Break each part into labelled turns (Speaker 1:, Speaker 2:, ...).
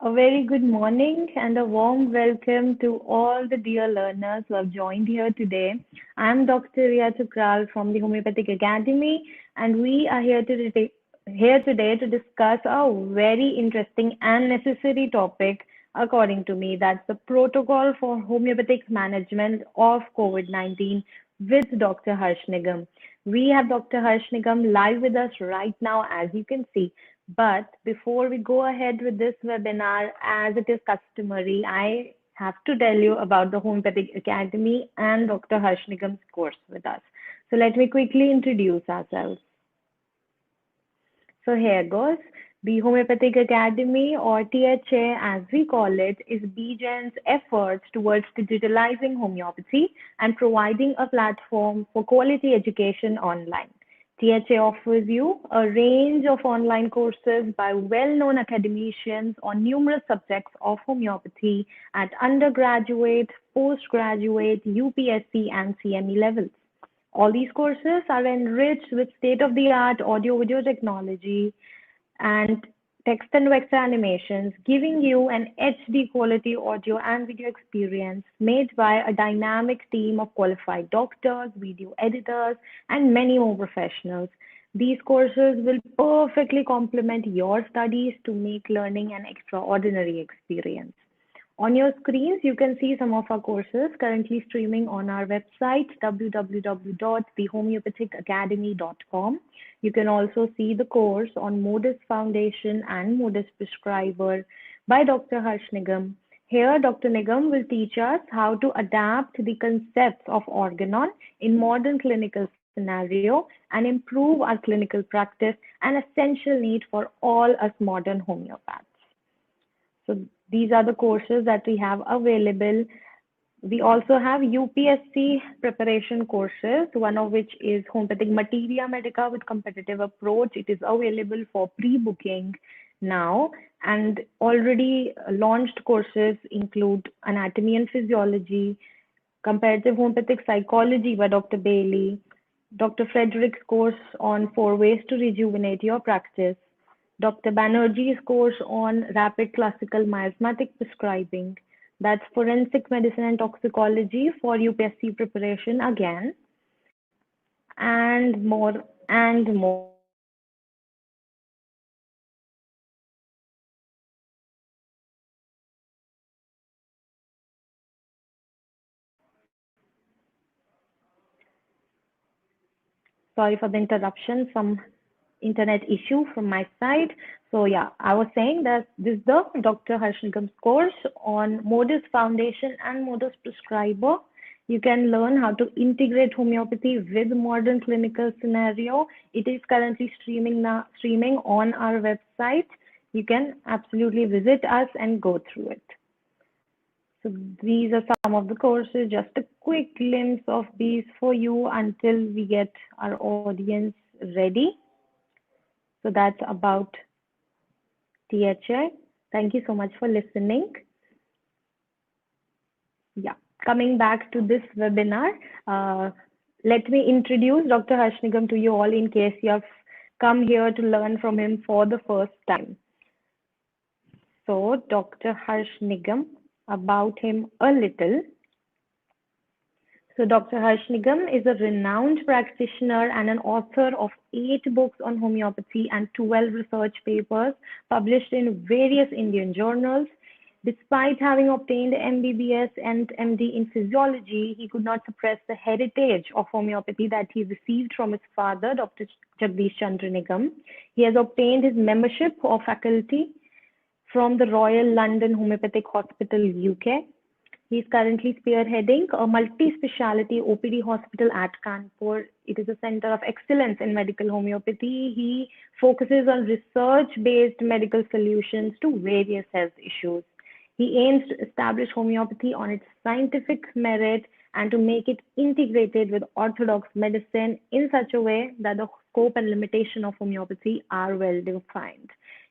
Speaker 1: A very good morning and a warm welcome to all the dear learners who have joined here today. I'm Dr. Ria Chukral from the Homeopathic Academy, and we are here today to discuss a very interesting and necessary topic, according to me. That's the protocol for homeopathic management of COVID-19 with Dr. Harsh Nigam. We have Dr. Harsh Nigam live with us right now, as you can see. But before we go ahead with this webinar, as it is customary, I have to tell you about the Homeopathic Academy and Dr. Harsh Nigam's course with us. So let me quickly introduce ourselves. So here goes. The Homeopathic Academy, or THA as we call it, is BJN's efforts towards digitalizing homeopathy and providing a platform for quality education online. THA offers you a range of online courses by well-known academicians on numerous subjects of homeopathy at undergraduate, postgraduate, UPSC, and CME levels. All these courses are enriched with state-of-the-art audio-video technology and text and vector animations, giving you an HD quality audio and video experience made by a dynamic team of qualified doctors, video editors, and many more professionals. These courses will perfectly complement your studies to make learning an extraordinary experience. On your screens, you can see some of our courses currently streaming on our website, www.thehomeopathicacademy.com. You can also see the course on Modus Foundation and Modus Prescriber by Dr. Harsh Nigam. Here, Dr. Nigam will teach us how to adapt the concepts of organon in modern clinical scenario and improve our clinical practice, an essential need for all us modern homeopaths. So these are the courses that we have available. We also have UPSC preparation courses, one of which is Homeopathic Materia Medica with Competitive Approach. It is available for pre-booking now, and already launched courses include Anatomy and Physiology, Comparative Homeopathic Psychology by Dr. Bailey, Dr. Frederick's course on 4 ways to rejuvenate your practice, Dr. Banerjee's course on rapid classical miasmatic prescribing. That's forensic medicine and toxicology for UPSC preparation again, and more and more. Sorry for the interruption, some internet issue from my side. So yeah, I was saying that this is the Dr. Harsh Nigam's course on Modus Foundation and Modus Prescriber. You can learn how to integrate homeopathy with modern clinical scenario. It is currently streaming on our website. You can absolutely visit us and go through it. So these are some of the courses, just a quick glimpse of these for you until we get our audience ready. So that's about THA. Thank you so much for listening. Yeah, coming back to this webinar, let me introduce Dr. Harsh Nigam to you all in case you have come here to learn from him for the first time. So Dr. Harsh Nigam, about him a little. So Dr. Harsh Nigam is a renowned practitioner and an author of 8 books on homeopathy and 12 research papers published in various Indian journals. Despite having obtained MBBS and MD in physiology, he could not suppress the heritage of homeopathy that he received from his father, Dr. Jagdish Chandra Nigam. He has obtained his membership of faculty from the Royal London Homeopathic Hospital, UK. He is currently spearheading a multi-speciality OPD hospital at Kanpur. It is a center of excellence in medical homeopathy. He focuses on research-based medical solutions to various health issues. He aims to establish homeopathy on its scientific merit and to make it integrated with orthodox medicine in such a way that the scope and limitation of homeopathy are well defined.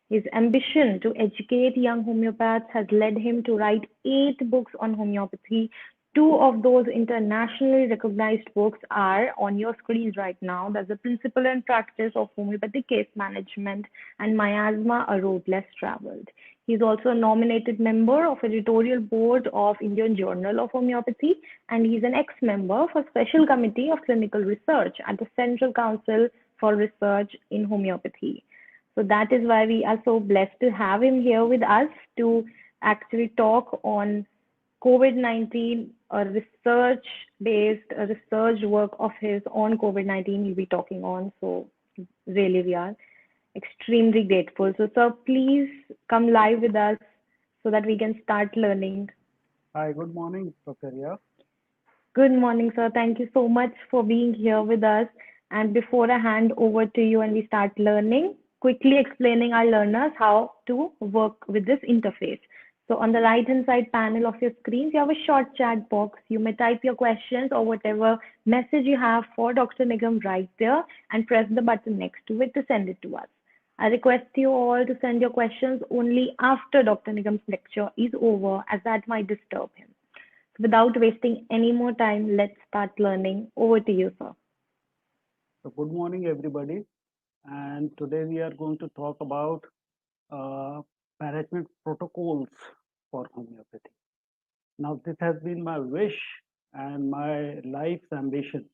Speaker 1: His ambition to educate young homeopaths has led him to write 8 books on homeopathy. 2 of those internationally recognized books are on your screens right now. That's The Principle and Practice of Homeopathic Case Management and Miasma, A Road Less Traveled. He's also a nominated member of editorial board of Indian Journal of Homeopathy, and he's an ex-member for Special Committee of Clinical Research at the Central Council for Research in Homeopathy. So that is why we are so blessed to have him here with us to actually talk on COVID-19, a research-based, a research work of his on COVID-19 he'll be talking on. So really, we are extremely grateful. So, sir, please come live with us so that we can start learning.
Speaker 2: Hi, good morning, Dr. Ria.
Speaker 1: Good morning, sir. Thank you so much for being here with us. And before I hand over to you and we start learning, quickly explaining our learners how to work with this interface. So on the right-hand side panel of your screens, you have a short chat box. You may type your questions or whatever message you have for Dr. Nigam right there and press the button next to it to send it to us. I request you all to send your questions only after Dr. Nigam's lecture is over, as that might disturb him. So without wasting any more time, let's start learning. Over to you, sir.
Speaker 2: So, good morning, everybody. And today we are going to talk about management protocols for homeopathy. Now, this has been my wish and my life's ambition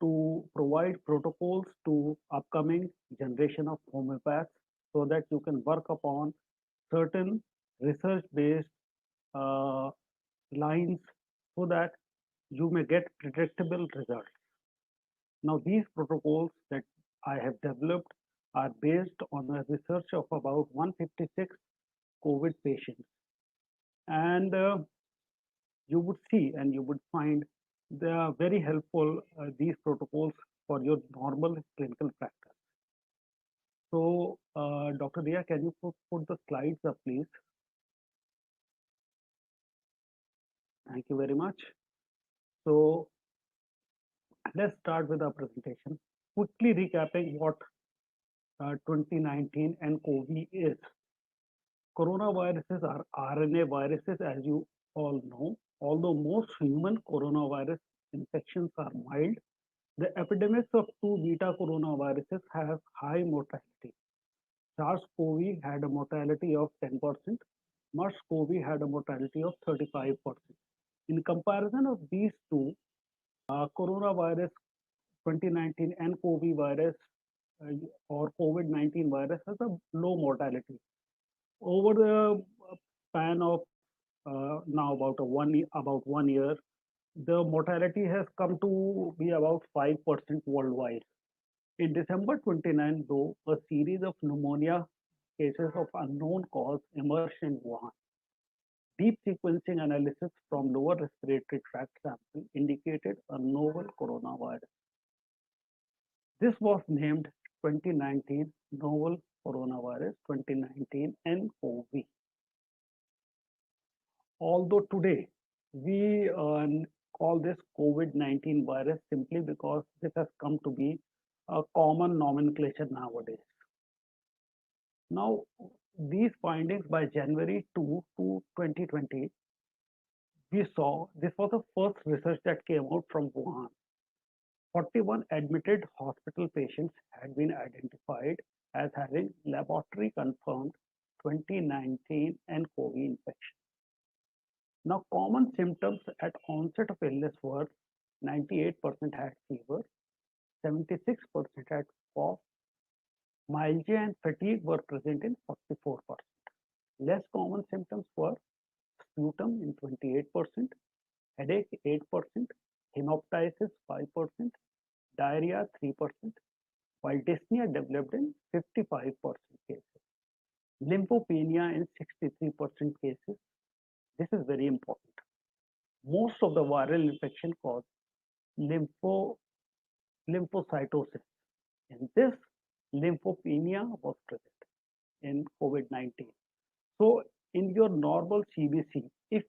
Speaker 2: to provide protocols to upcoming generation of homeopaths so that you can work upon certain research-based uh, lines so that you may get predictable results. Now, these protocols that I have developed are based on a research of about 156 COVID patients. And you would see and you would find they are very helpful, these protocols, for your normal clinical practice. So, Dr. Dia, can you put the slides up, please? Thank you very much. So, let's start with our presentation. Quickly recapping what 2019 nCoV is. Coronaviruses are RNA viruses, as you all know. Although most human coronavirus infections are mild, the epidemics of two beta coronaviruses have high mortality. SARS-CoV had a mortality of 10%, MERS-CoV had a mortality of 35%. In comparison of these two, coronavirus 2019 nCoV virus or COVID-19 virus has a low mortality. Over the span of now about 1 year, the mortality has come to be about 5% worldwide. In December 29, though, a series of pneumonia cases of unknown cause emerged in Wuhan. Deep sequencing analysis from lower respiratory tract sample indicated a novel coronavirus. This was named 2019 novel coronavirus 2019 nCoV. Although today we call this COVID-19 virus simply because this has come to be a common nomenclature nowadays. Now, these findings by January 2 to 2020, we saw this was the first research that came out from Wuhan. 41 admitted hospital patients had been identified as having laboratory confirmed 2019 nCoV infection. Now, common symptoms at onset of illness were 98% had fever, 76% had cough, myalgia and fatigue were present in 44%. Less common symptoms were sputum in 28%, headache 8%, hemoptysis 5%, diarrhea 3%, while dyspnea developed in 55% cases. Lymphopenia in 63% cases. This is very important. Most of the viral infection cause lymphocytosis. In this, lymphopenia was present in COVID-19. So in your normal CBC, if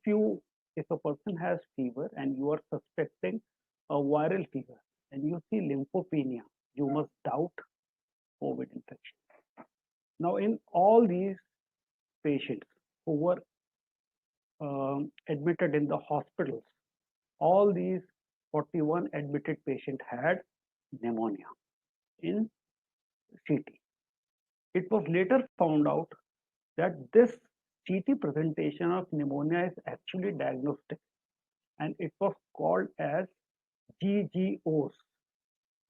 Speaker 2: a person has fever and you are suspecting a viral fever and you see lymphopenia, you must doubt COVID infection. Now, in all these patients who were admitted in the hospitals, all these 41 admitted patients had pneumonia in CT. It was later found out that this CT presentation of pneumonia is actually diagnostic, and it was called as GGOs,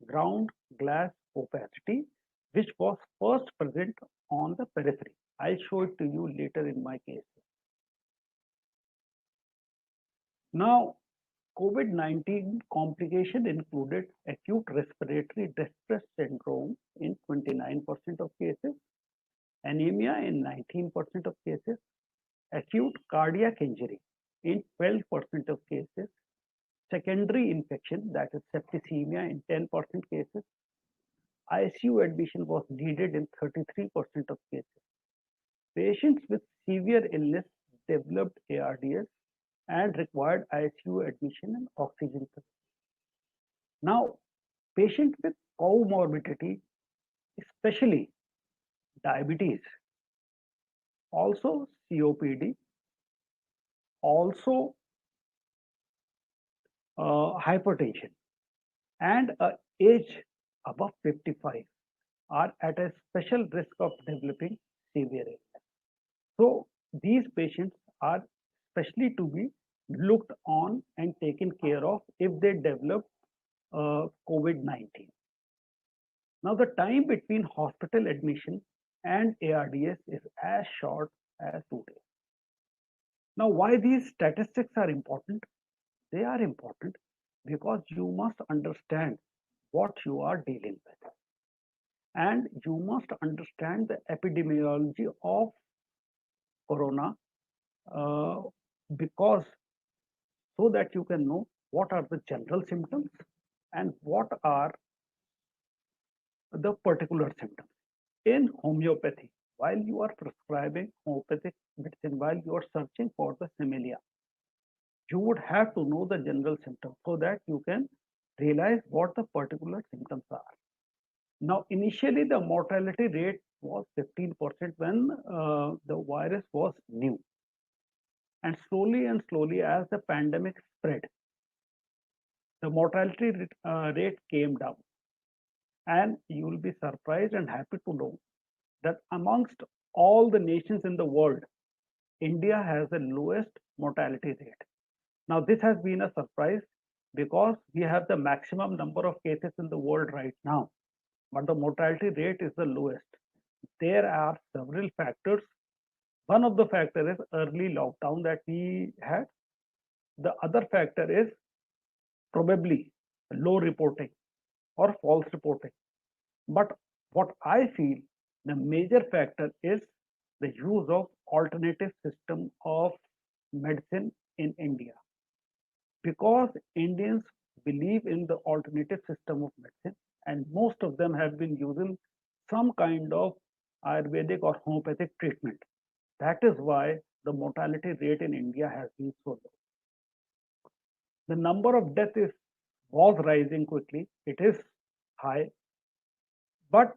Speaker 2: ground glass opacity, which was first present on the periphery. I'll show it to you later in my case. Now, COVID-19 complication included acute respiratory distress syndrome in 29% of cases, anemia in 19% of cases, acute cardiac injury in 12% of cases, secondary infection, that is septicemia, in 10% cases. ICU admission was needed in 33% of cases. Patients with severe illness developed ARDS and required ICU admission and oxygen supply. Now, patients with comorbidity, especially diabetes, also COPD, also hypertension, and age above 55 are at a special risk of developing severe illness. So these patients are specially to be looked on and taken care of if they develop COVID-19. Now the time between hospital admission and ARDS is as short as 2 days. Now why these statistics are important? They are important because you must understand what you are dealing with. And you must understand the epidemiology of corona because so that you can know what are the general symptoms and what are the particular symptoms. In homeopathy, while you are prescribing homeopathic medicine, while you are searching for the similia, you would have to know the general symptoms so that you can realize what the particular symptoms are. Now, initially, the mortality rate was 15% when the virus was new. And slowly, as the pandemic spread, the mortality rate came down. And you will be surprised and happy to know that amongst all the nations in the world, India has the lowest mortality rate. Now, this has been a surprise because we have the maximum number of cases in the world right now, but the mortality rate is the lowest. There are several factors. One of the factors is early lockdown that we had. The other factor is probably low reporting or false reporting. But what I feel the major factor is the use of alternative system of medicine in India. Because Indians believe in the alternative system of medicine, and most of them have been using some kind of Ayurvedic or homeopathic treatment. That is why the mortality rate in India has been so low. The number of deaths was rising quickly. It is high. But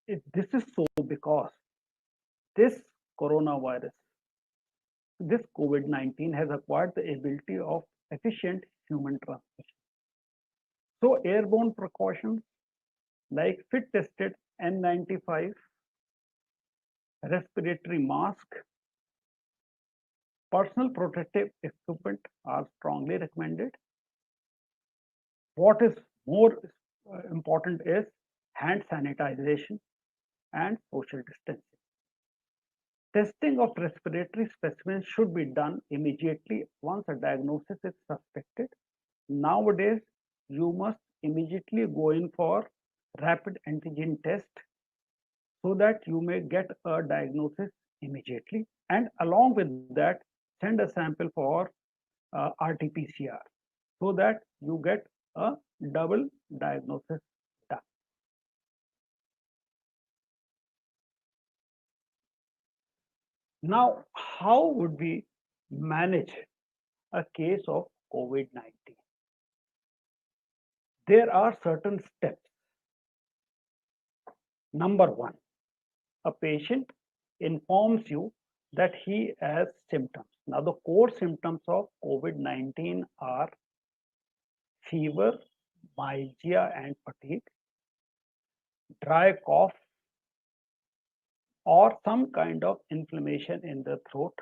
Speaker 2: this is so because this coronavirus, this COVID-19 has acquired the ability of efficient human transmission. So airborne precautions like fit tested N95, respiratory mask, personal protective equipment are strongly recommended. What is more important is hand sanitization and social distancing. Testing of respiratory specimens should be done immediately once a diagnosis is suspected. Nowadays, you must immediately go in for rapid antigen test so that you may get a diagnosis immediately. And along with that, send a sample for RT-PCR so that you get a double diagnosis done. Now, how would we manage a case of COVID-19? There are certain steps. Number one, a patient informs you that he has symptoms. Now, the core symptoms of COVID-19 are fever, myalgia and fatigue, dry cough, or some kind of inflammation in the throat.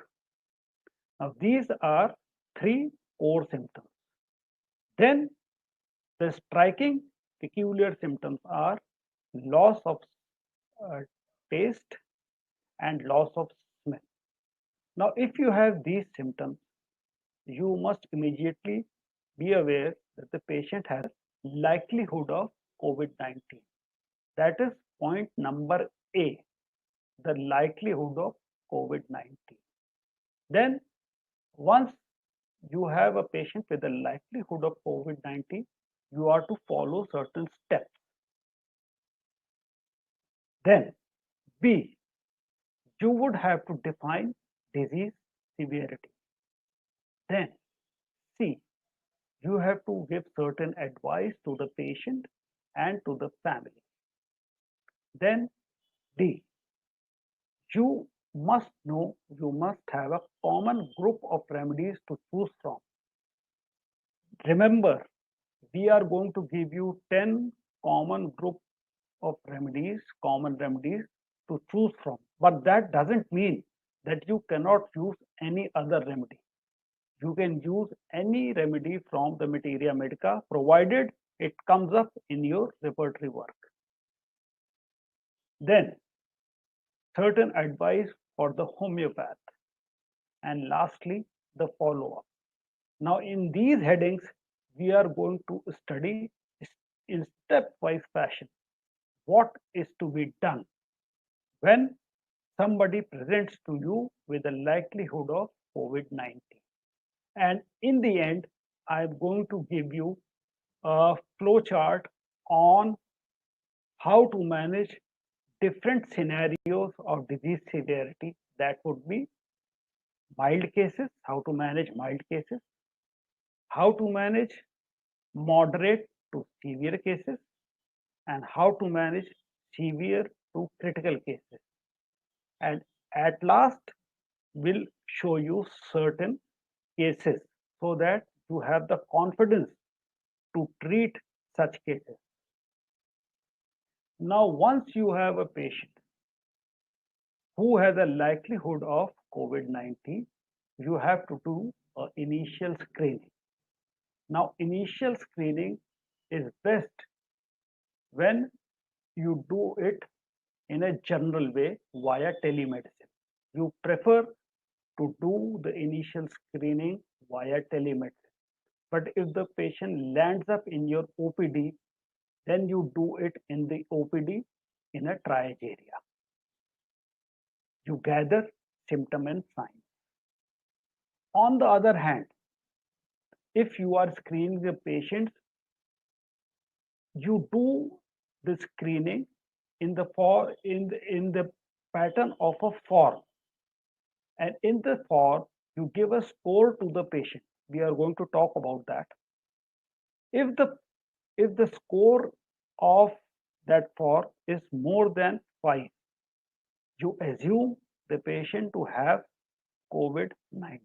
Speaker 2: Now, these are three core symptoms. Then the striking peculiar symptoms are loss of uh, taste and loss of smell. Now, if you have these symptoms, you must immediately be aware that the patient has likelihood of COVID-19. That is point number A, the likelihood of COVID-19. Then once you have a patient with a likelihood of COVID-19, you are to follow certain steps. Then B, you would have to define disease severity. Then C, you have to give certain advice to the patient and to the family. Then D, you must know, you must have a common group of remedies to choose from. Remember, we are going to give you 10 common group of remedies, common remedies to choose from. But that doesn't mean that you cannot use any other remedy. You can use any remedy from the Materia Medica, provided it comes up in your repertory work. Then, certain advice for the homeopath. And lastly, the follow-up. Now, in these headings, we are going to study in stepwise fashion what is to be done when somebody presents to you with a likelihood of COVID-19. And in the end, I'm going to give you a flow chart on how to manage different scenarios of disease severity. That would be mild cases, how to manage mild cases, how to manage moderate to severe cases, and how to manage severe to critical cases. And at last, we'll show you certain cases so that you have the confidence to treat such cases. Now, once you have a patient who has a likelihood of COVID-19, you have to do an initial screening. Now, initial screening is best when you do it in a general way via telemedicine. You prefer to do the initial screening via telemedicine. But if the patient lands up in your OPD, then you do it in the OPD in a triage area. You gather symptom and signs. On the other hand, if you are screening the patients, you do the screening in the pattern of a form, and in the form you give a score to the patient. We are going to talk about that. If the score of that form is more than 5, you assume the patient to have COVID-19.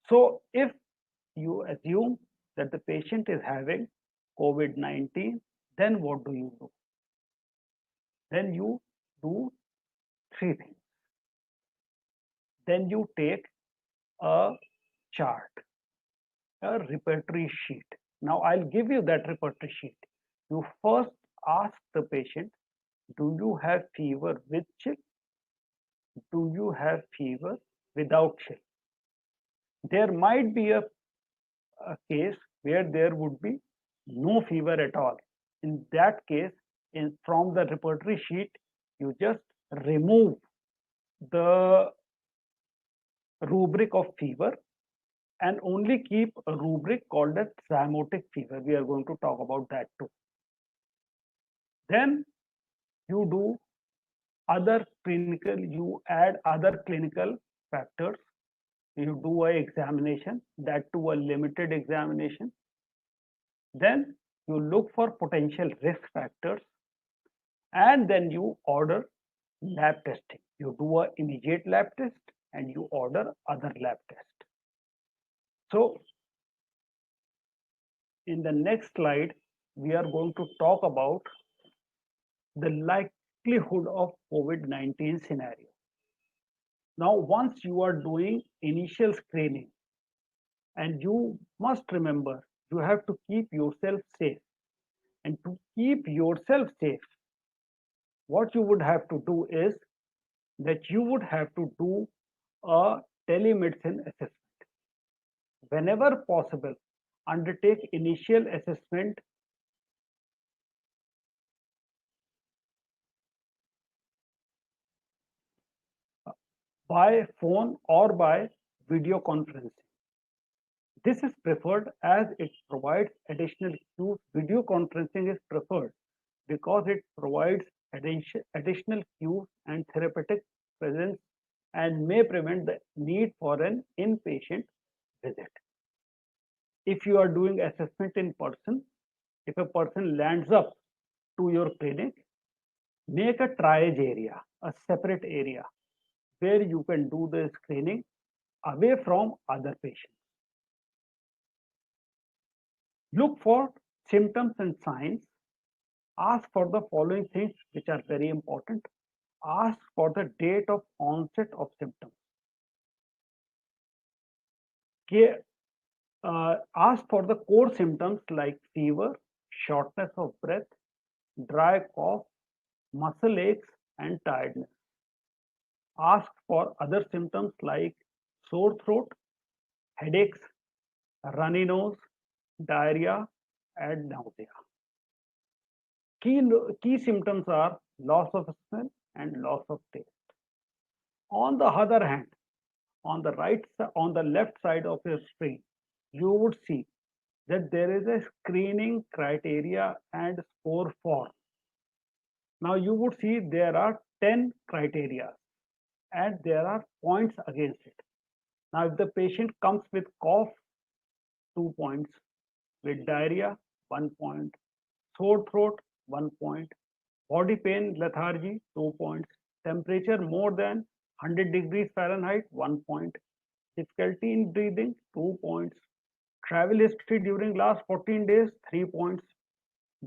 Speaker 2: So if you assume that the patient is having COVID-19, then what do you do? Then you do three things. Then you take a chart, a repertory sheet. Now I'll give you that repertory sheet. You first ask the patient, do you have fever with chill? Do you have fever without chill? There might be a case where there would be no fever at all. In that case, from the repertory sheet, you just remove the rubric of fever and only keep a rubric called as zymotic fever. We are going to talk about that too. Then you do other clinical, you add other clinical factors. You do an examination, that to a limited examination. Then you look for potential risk factors, and then you order lab testing. You do an immediate lab test and you order other lab test. So in the next slide, we are going to talk about the likelihood of COVID-19 scenario. Now, once you are doing initial screening, and you must remember, you have to keep yourself safe. And to keep yourself safe, what you would have to do is that you would have to do a telemedicine assessment. Whenever possible, undertake initial assessment by phone or by video conferencing. This is preferred as it provides additional cues. Video conferencing is preferred because it provides additional cues and therapeutic presence and may prevent the need for an inpatient visit. If you are doing assessment in person, if a person lands up to your clinic, make a triage area, a separate area where you can do the screening away from other patients. Look for symptoms and signs. Ask for the following things which are very important. Ask for the date of onset of symptoms. Ask for the core symptoms like fever, shortness of breath, dry cough, muscle aches, and tiredness. Ask for other symptoms like sore throat, headaches, runny nose, diarrhea, and nausea. Key symptoms are loss of smell and loss of taste. On the other hand, on the left side of your screen, you would see that there is a screening criteria and score form. Now you would see there are 10 criteria and there are points against it. Now if the patient comes with cough, 2 points, with diarrhea, 1 point, sore throat, 1 point, body pain, lethargy, 2 points, temperature more than 100 degrees Fahrenheit, 1 point, difficulty in breathing, 2 points, travel history during last 14 days, 3 points,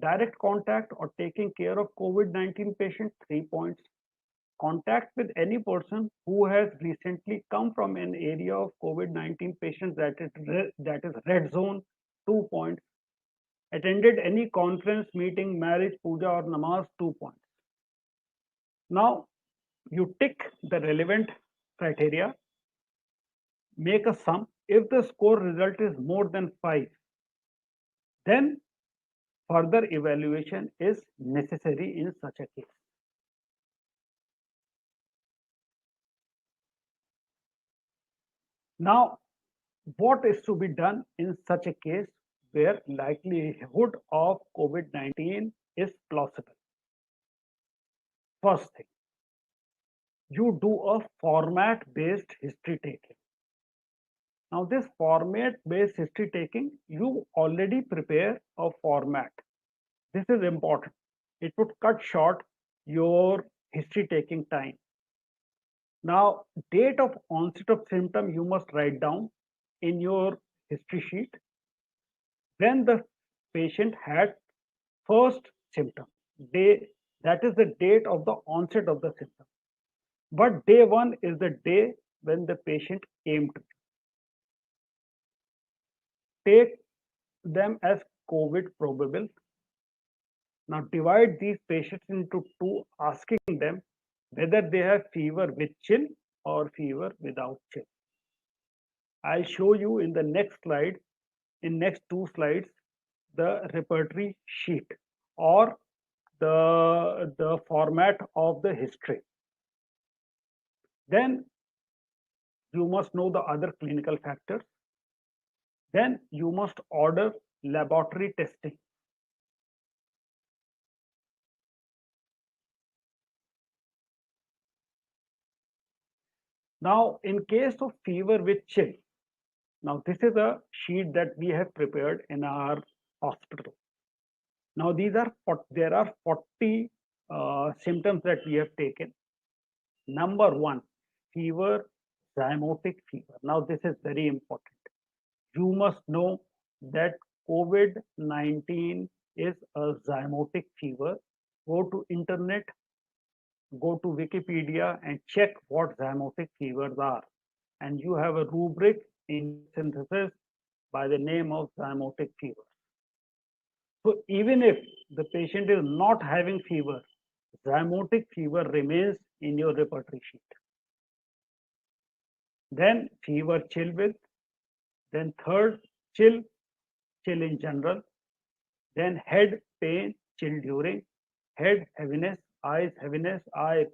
Speaker 2: direct contact or taking care of COVID-19 patient, 3 points, contact with any person who has recently come from an area of COVID-19 patients that is red zone, 2 points, attended any conference, meeting, marriage, puja or namaz, 2 points. Now you tick the relevant criteria, make a sum. If the score result is more than 5, then further evaluation is necessary in such a case. Now, what is to be done in such a case where likelihood of COVID-19 is plausible? First thing, you do a format-based history taking. Now this format-based history taking, you already prepare a format. This is important. It would cut short your history taking time. Now, date of onset of symptom you must write down in your history sheet. When the patient had first symptom, that is the date of the onset of the symptom. But day 1 is the day when the patient came to you. Take them as COVID probable. Now divide these patients into 2, asking them whether they have fever with chill or fever without chill. I'll show you in the next slide, in next 2 slides, the repertory sheet or the format of the history. Then you must know the other clinical factors. Then you must order laboratory testing. Now, in case of fever with chill, now this is a sheet that we have prepared in our hospital. Now there are 40 symptoms that we have taken. Number 1, fever, zymotic fever. Now this is very important. You must know that COVID-19 is a zymotic fever. Go to internet, go to Wikipedia and check what zymotic fevers are. And you have a rubric in your synthesis by the name of zymotic fever. So even if the patient is not having fever, zymotic fever remains in your repertory sheet. Then fever chill with, then third chill, chill in general, then head pain, chill during, head heaviness, eyes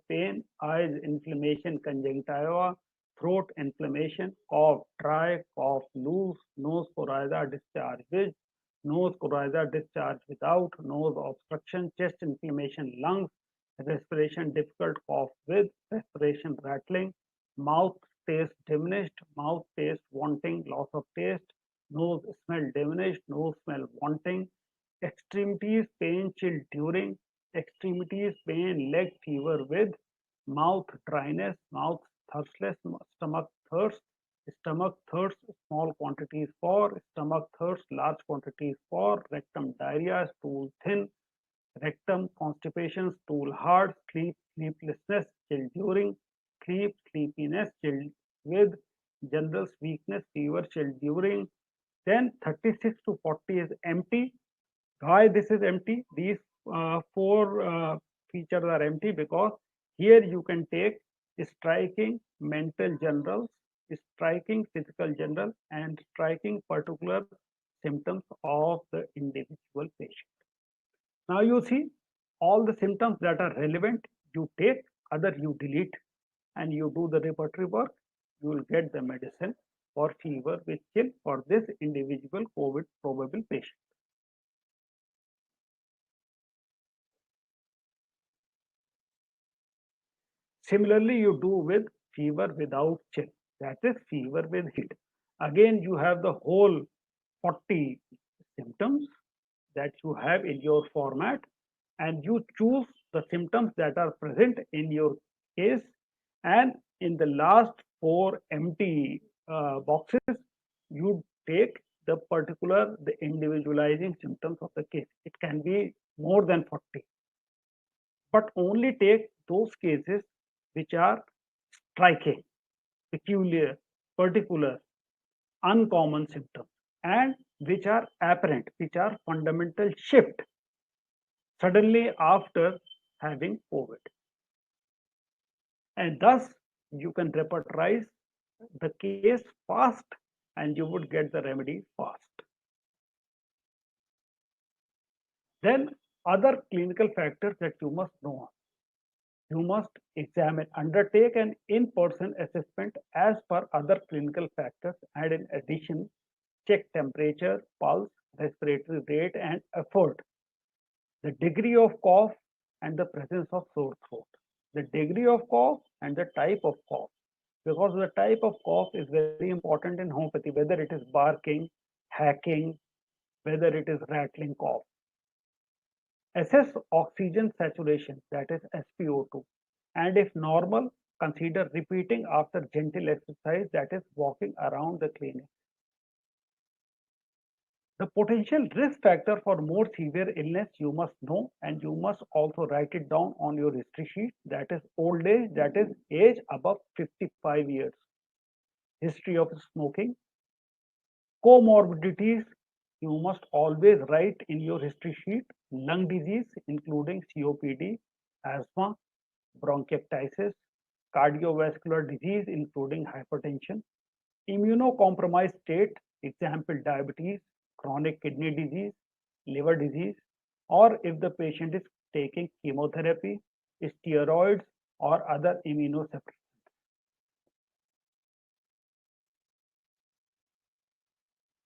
Speaker 2: pain, eyes inflammation, conjunctiva, throat inflammation, cough dry, cough loose, nose coryza discharge with, nose coryza discharge without, nose obstruction, chest inflammation, lungs, respiration difficult, cough with, respiration rattling, mouth taste diminished, mouth taste wanting, loss of taste, nose smell diminished, nose smell wanting, extremities pain chill during, extremities pain leg fever with, mouth dryness, mouth thirstless, stomach thirst small quantities for, stomach thirst large quantities for, rectum diarrhea, stool thin, rectum constipation, stool hard, sleeplessness, chill during, sleepiness, chill with, general weakness, fever, chill during. Then 36 to 40 is empty. Why this is empty? These four features are empty because here you can take striking mental generals, striking physical general, and striking particular symptoms of the individual patient. Now you see all the symptoms that are relevant, you take, other you delete, and you do the repertory work, you will get the medicine for fever with chill for this individual COVID probable patient. Similarly, you do with fever without chill, that is fever with heat. Again, you have the whole 40 symptoms that you have in your format, and you choose the symptoms that are present in your case, and in the last four empty boxes, you take the individualizing symptoms of the case. It can be more than 40, but only take those cases which are striking, peculiar, particular, uncommon symptoms, and which are apparent, which are fundamental shift suddenly after having COVID. And thus, you can repertorize the case fast and you would get the remedy fast. Then, other clinical factors that you must know. You must undertake an in-person assessment as per other clinical factors, and in addition, check temperature, pulse, respiratory rate, and effort, the degree of cough, and the presence of sore throat. The degree of cough and the type of cough, because the type of cough is very important in homeopathy, whether it is barking, hacking, whether it is rattling cough. Assess oxygen saturation, that is SpO2, and if normal, consider repeating after gentle exercise, that is walking around the clinic. The potential risk factor for more severe illness you must know, and you must also write it down on your history sheet, that is old age, that is age above 55 years. History of smoking, comorbidities, you must always write in your history sheet, lung disease including COPD, asthma, bronchiectasis, cardiovascular disease including hypertension, immunocompromised state, example diabetes, chronic kidney disease, liver disease, or if the patient is taking chemotherapy, steroids, or other immunosuppressants.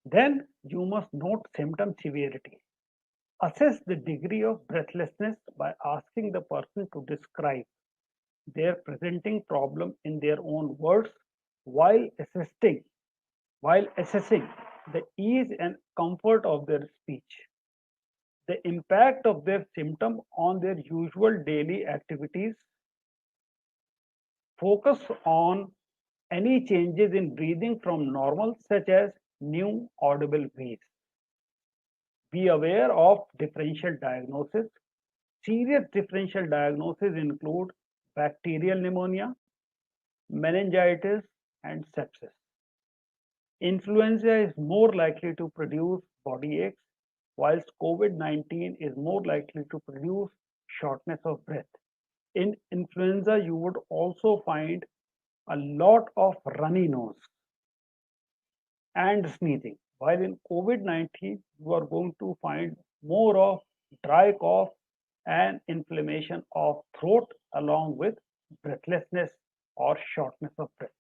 Speaker 2: Then you must note symptom severity. Assess the degree of breathlessness by asking the person to describe their presenting problem in their own words while assessing the ease and comfort of their speech, the impact of their symptom on their usual daily activities, focus on any changes in breathing from normal, such as new audible wheeze. Be aware of differential diagnosis. Serious differential diagnosis include bacterial pneumonia, meningitis, and sepsis. Influenza is more likely to produce body aches, whilst COVID-19 is more likely to produce shortness of breath. In influenza, you would also find a lot of runny nose and sneezing, while in COVID-19, you are going to find more of dry cough and inflammation of throat along with breathlessness or shortness of breath.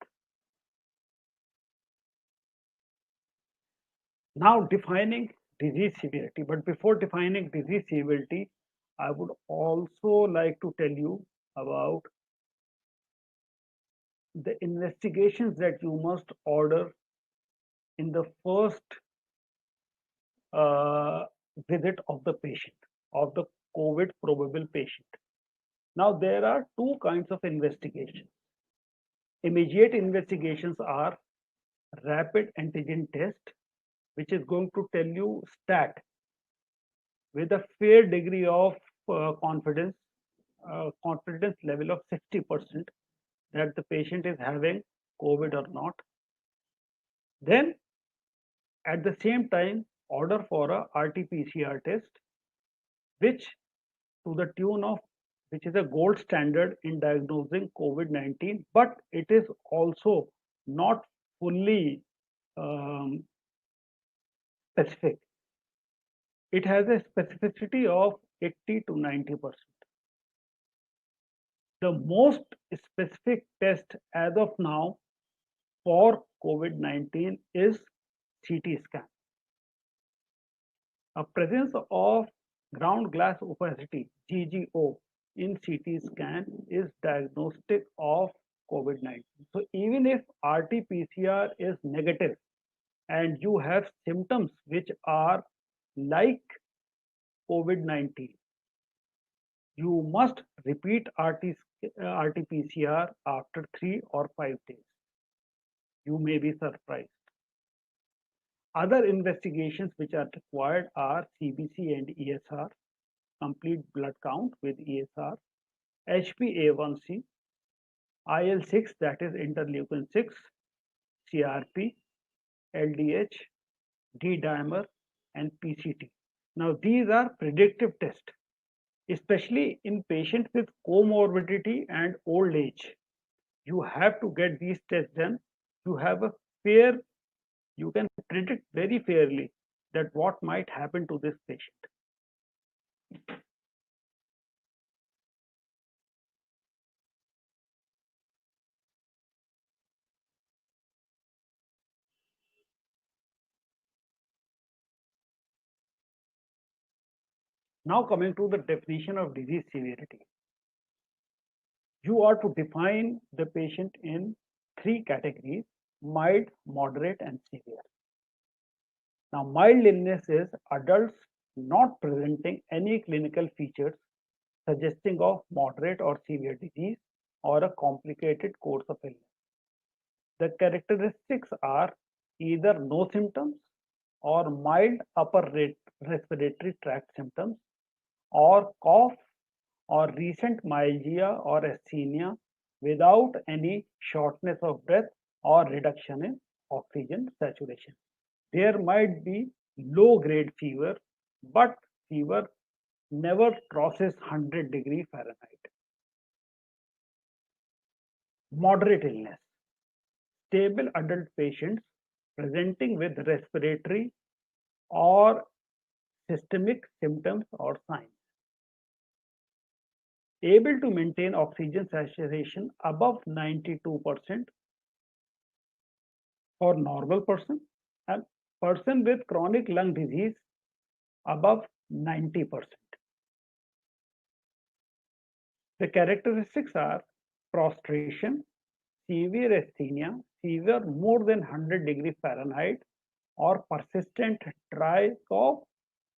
Speaker 2: Now defining disease severity, but before defining disease severity, I would also like to tell you about the investigations that you must order in the first uh, visit of the patient, of the COVID probable patient. Now, there are two kinds of investigations. Immediate investigations are rapid antigen test, which is going to tell you stat with a fair degree of confidence level of 60% that the patient is having COVID or not. Then, at the same time, order for a RT-PCR test, which to the tune of which is a gold standard in diagnosing COVID-19, but it is also not fully um, specific. It has a specificity of 80 to 90%. The most specific test as of now for COVID-19 is CT scan. A presence of ground glass opacity GGO in CT scan is diagnostic of COVID-19. So even if RT-PCR is negative and you have symptoms which are like COVID-19, you must repeat RT-PCR after 3 or 5 days. You may be surprised. Other investigations which are required are CBC and ESR, complete blood count with ESR, HbA1c, IL-6 that is interleukin 6, CRP, LDH, D-dimer and PCT. Now these are predictive tests, especially in patients with comorbidity and old age. You have to get these tests done. You have a fair, you can predict very fairly that what might happen to this patient. Now coming to the definition of disease severity. You are to define the patient in three categories: mild, moderate, and severe. Now, mild illness is adults not presenting any clinical features suggesting of moderate or severe disease or a complicated course of illness. The characteristics are either no symptoms or mild upper respiratory tract symptoms or cough or recent myalgia or asthenia without any shortness of breath or reduction in oxygen saturation. There might be low grade fever, but fever never crosses 100 Fahrenheit. Moderate illness. Stable adult patients presenting with respiratory or systemic symptoms or signs. Able to maintain oxygen saturation above 92% for normal person, and person with chronic lung disease above 90%. The characteristics are prostration, severe asthenia, severe more than 100 Fahrenheit, or persistent dry cough.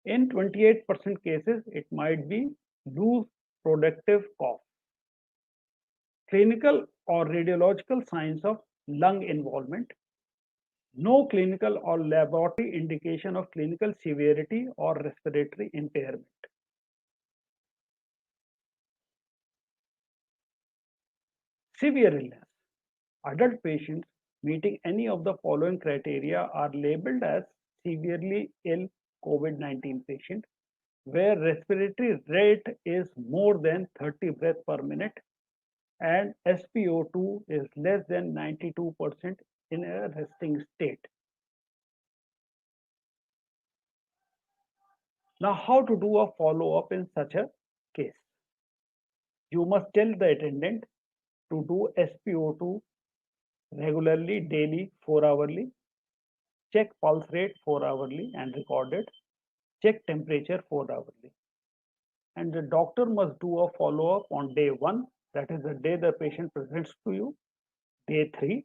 Speaker 2: In 28% cases, it might be loose productive cough. Clinical or radiological signs of lung involvement. No clinical or laboratory indication of clinical severity or respiratory impairment. Severe illness. Adult patients meeting any of the following criteria are labeled as severely ill COVID-19 patient, where respiratory rate is more than 30 breaths per minute and SpO2 is less than 92% in a resting state. Now, how to do a follow-up in such a case? You must tell the attendant to do SpO2 regularly, daily, 4-hourly, check pulse rate 4-hourly and record it, check temperature 4-hourly. And the doctor must do a follow-up on day 1, that is the day the patient presents to you, day 3,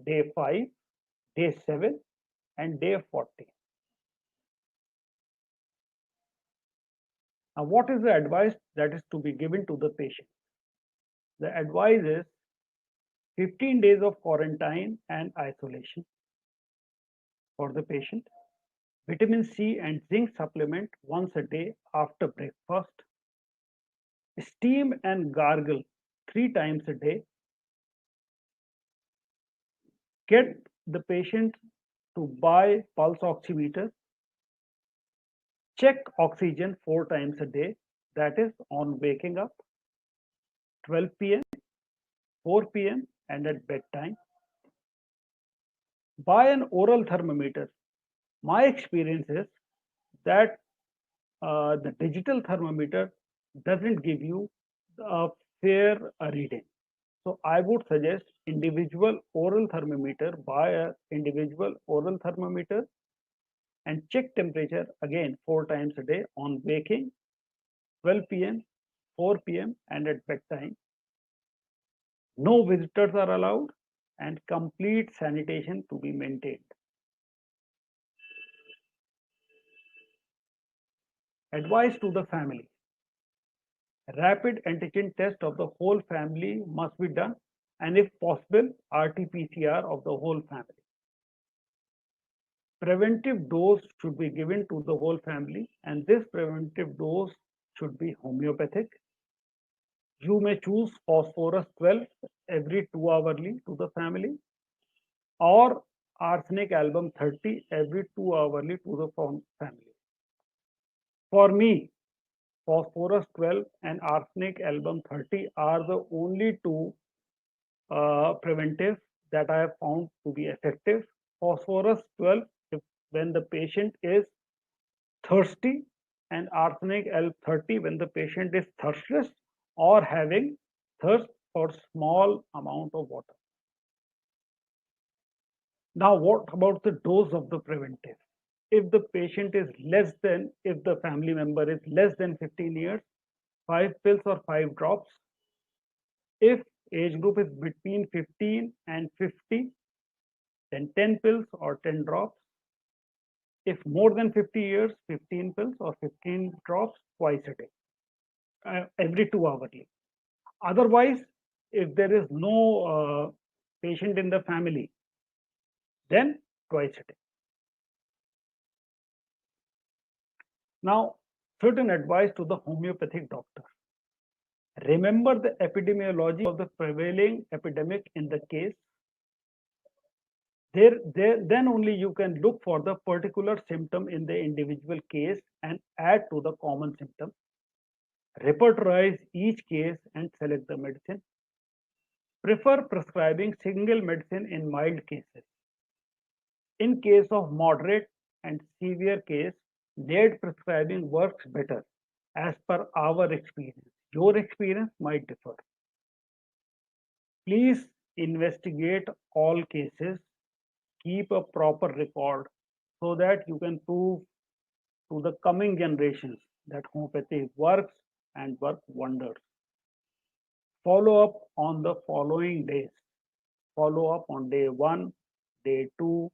Speaker 2: day 5, day 7, and day 40. Now, what is the advice that is to be given to the patient? The advice is 15 days of quarantine and isolation for the patient, vitamin C and zinc supplement once a day after breakfast, steam and gargle 3 times a day, get the patient to buy pulse oximeter, check oxygen 4 times a day, that is on waking up, 12 p.m., 4 p.m., and at bedtime. Buy an oral thermometer. My experience is that the digital thermometer doesn't give you a fair reading. So I would suggest individual oral thermometer, buy a individual oral thermometer and check temperature again 4 times a day on waking, 12 p.m., 4 p.m. and at bedtime. No visitors are allowed and complete sanitation to be maintained. Advice to the family. Rapid antigen test of the whole family must be done and if possible RT-PCR of the whole family. Preventive dose should be given to the whole family and this preventive dose should be homeopathic. You may choose phosphorus 12 every 2 hourly to the family or arsenic album 30 every 2 hourly to the family. For me, phosphorus 12 and arsenic album 30 are the only two preventive that I have found to be effective. Phosphorus 12 when the patient is thirsty and arsenic album 30 when the patient is thirstless or having thirst for small amount of water. Now, what about the dose of the preventive? If the patient is if the family member is less than 15 years, 5 pills or 5 drops. If age group is between 15 and 50, then 10 pills or 10 drops. If more than 50 years, 15 pills or 15 drops twice a day, every 2 hourly. Otherwise, if there is no patient in the family, then twice a day. Now, certain advice to the homeopathic doctor. Remember the epidemiology of the prevailing epidemic in the case. Then only you can look for the particular symptom in the individual case and add to the common symptom. Repertorize each case and select the medicine. Prefer prescribing single medicine in mild cases. In case of moderate and severe case, layered prescribing works better as per our experience. Your experience might differ. Please investigate all cases, keep a proper record so that you can prove to the coming generations that homeopathy works and works wonders. Follow up on the following days. Follow up on day 1, day 2,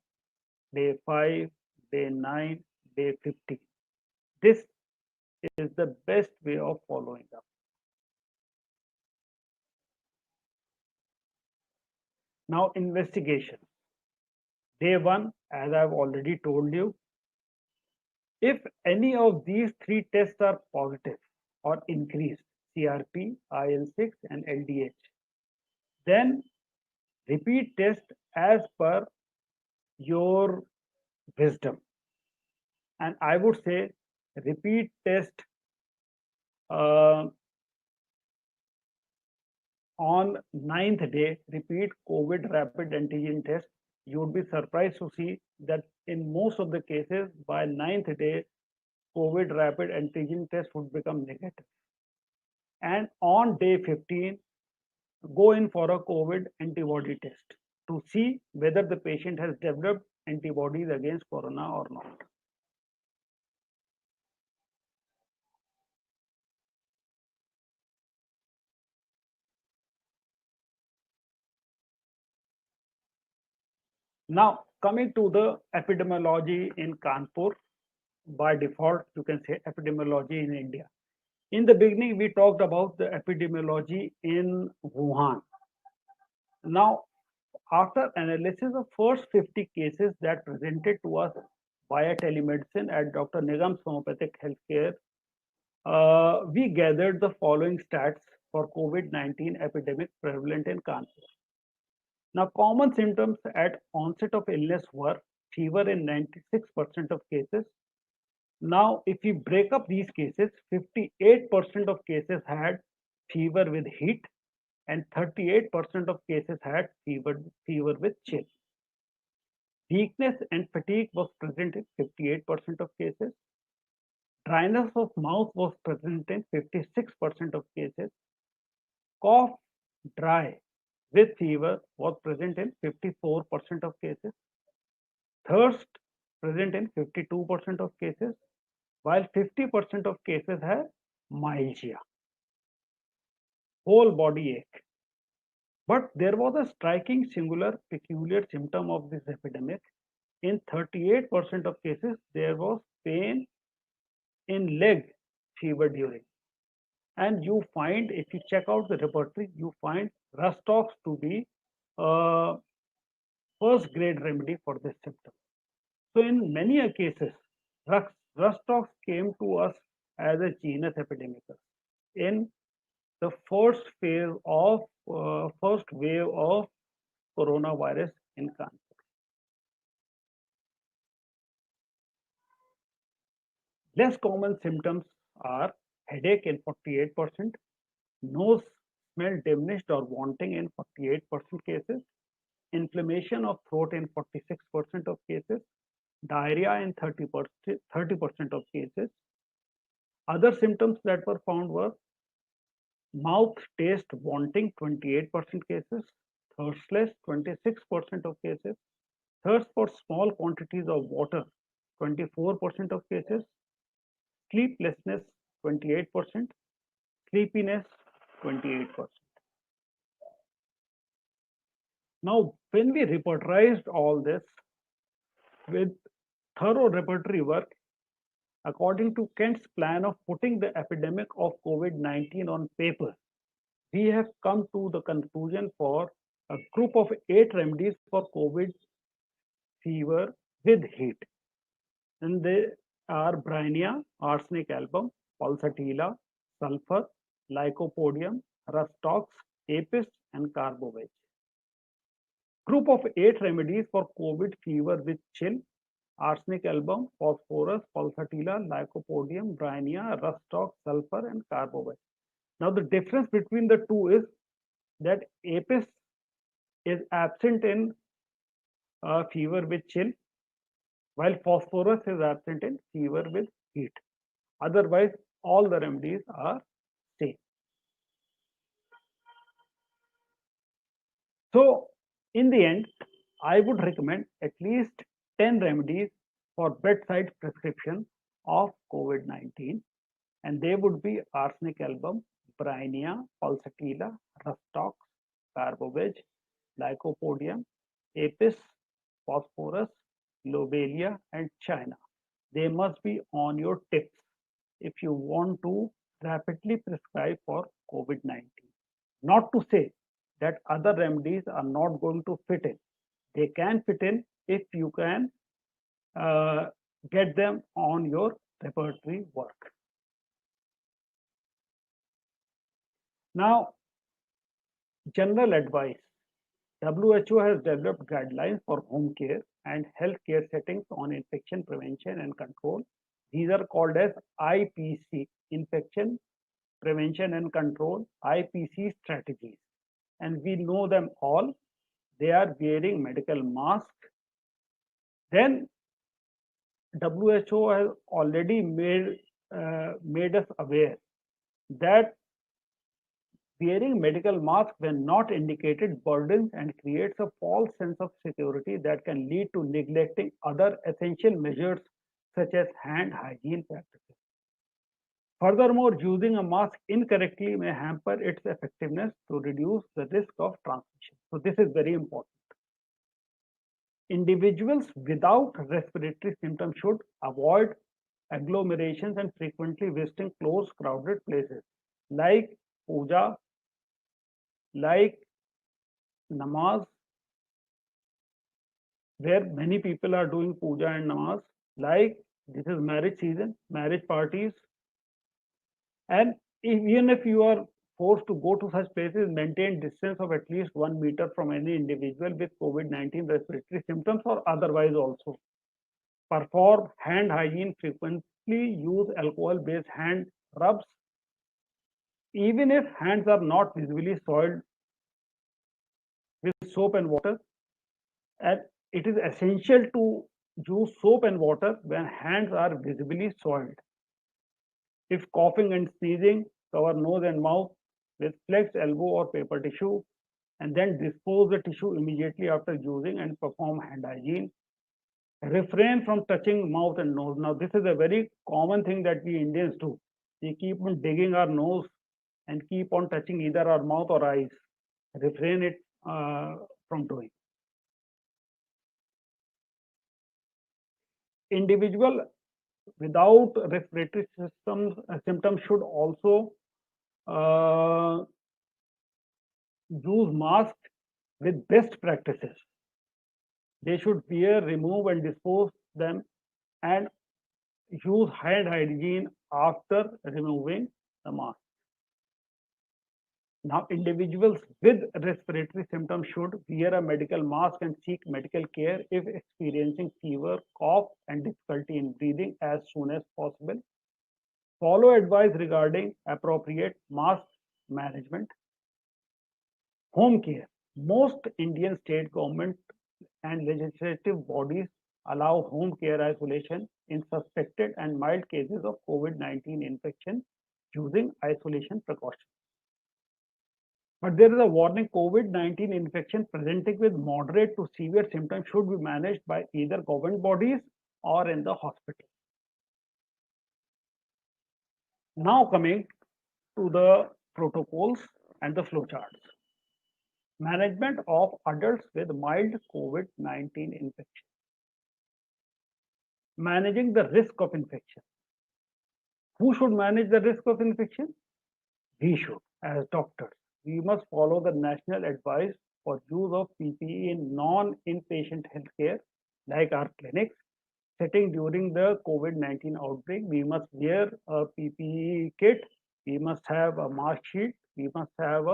Speaker 2: day 5, day 9, day 50. This is the best way of following up. Now, investigation. Day 1, as I've already told you, if any of these 3 tests are positive or increased, CRP, IL-6 and LDH, Then repeat test as per your wisdom. And I would say repeat test uh, on ninth day, repeat COVID rapid antigen test. You would be surprised to see that in most of the cases, by ninth day, COVID rapid antigen test would become negative. And on day 15, go in for a COVID antibody test to see whether the patient has developed antibodies against corona or not. Now, coming to the epidemiology in Kanpur, by default, you can say epidemiology in India. In the beginning, we talked about the epidemiology in Wuhan. Now, after analysis of first 50 cases that presented to us via telemedicine at Dr. Nigam's Homeopathic Healthcare, we gathered the following stats for COVID-19 epidemic prevalent in Kanpur. Now, common symptoms at onset of illness were fever in 96% of cases. Now, if we break up these cases, 58% of cases had fever with heat and 38% of cases had fever with chill. Weakness and fatigue was present in 58% of cases. Dryness of mouth was present in 56% of cases. Cough, dry with fever was present in 54% of cases. Thirst present in 52% of cases, while 50% of cases had myalgia, whole body ache. But there was a striking singular peculiar symptom of this epidemic. In 38% of cases, there was pain in leg fever during. And you find, if you check out the repertory, you find Rustox to be a first grade remedy for this symptom. So in many cases, Rustox came to us as a genus epidemicus in the first phase of first wave of coronavirus in Kanpur. Less common symptoms are headache in 48%, nose smell diminished or wanting in 48% cases, inflammation of throat in 46% of cases, diarrhea in 30% of cases. Other symptoms that were found were mouth taste wanting 28% cases, thirstless 26% of cases, thirst for small quantities of water 24% of cases, sleeplessness 28%, sleepiness 28%. Now, when we repertorized all this with thorough repertory work, according to Kent's plan of putting the epidemic of COVID-19 on paper, we have come to the conclusion for a group of 8 remedies for COVID fever with heat. And they are Bryonia, arsenic album, pulsatilla, sulfur, lycopodium, rustox, apis, and carboveg. Group of 8 remedies for COVID fever with chill: arsenic album, phosphorus, pulsatilla, lycopodium, bryonia, rustox, sulfur, and carboveg. Now, the difference between the two is that apis is absent in fever with chill, while phosphorus is absent in fever with heat. Otherwise, all the remedies are same. So, in the end, I would recommend at least 10 remedies for bedside prescription of COVID-19, and they would be arsenic album, bryonia, pulsatilla, rustox, carboveg, lycopodium, apis, phosphorus, lobelia, and china. They must be on your tips if you want to rapidly prescribe for COVID-19. Not to say that other remedies are not going to fit in. They can fit in if you can get them on your repertory work. Now, General advice. WHO has developed guidelines for home care and healthcare settings on infection prevention and control. These are called as IPC, Infection Prevention and Control, IPC strategies. And we know them all. They are wearing medical masks. Then WHO has already made us aware that wearing medical masks when not indicated burdens and creates a false sense of security that can lead to neglecting other essential measures such as hand hygiene practices. Furthermore, using a mask incorrectly may hamper its effectiveness to reduce the risk of transmission. So this is very important. Individuals without respiratory symptoms should avoid agglomerations and frequently visiting close crowded places like puja, like namaz, where many people are doing puja and namaz, like this is marriage season, marriage parties, and even if you are forced to go to such places, maintain distance of at least 1 meter from any individual with COVID-19 respiratory symptoms or otherwise also. Perform hand hygiene frequently, use alcohol-based hand rubs, even if hands are not visibly soiled with soap and water. And it is essential to use soap and water when hands are visibly soiled. If coughing and sneezing, cover nose and mouth with flexed elbow or paper tissue, and then dispose the tissue immediately after using and perform hand hygiene. Refrain from touching mouth and nose. Now, this is a very common thing that we Indians do. We keep on digging our nose and keep on touching either our mouth or eyes. Refrain it from doing. Individual without respiratory symptoms should also use masks with best practices. They should wear, remove, and dispose them, and use hand hygiene after removing the mask. Now, individuals with respiratory symptoms should wear a medical mask and seek medical care if experiencing fever, cough, and difficulty in breathing as soon as possible. Follow advice regarding appropriate mask management. Home care. Most Indian state government and legislative bodies allow home care isolation in suspected and mild cases of COVID-19 infection using isolation precautions. But there is a warning: COVID-19 infection presenting with moderate to severe symptoms should be managed by either government bodies or in the hospital. Now coming to the protocols and the flowcharts. Management of adults with mild COVID-19 infection. Managing the risk of infection. Who should manage the risk of infection? We should, as doctors. We must follow the national advice for use of PPE in non-inpatient healthcare, like our clinics. Setting during the COVID-19 outbreak, we must wear a PPE kit, we must have a mask sheet, we must have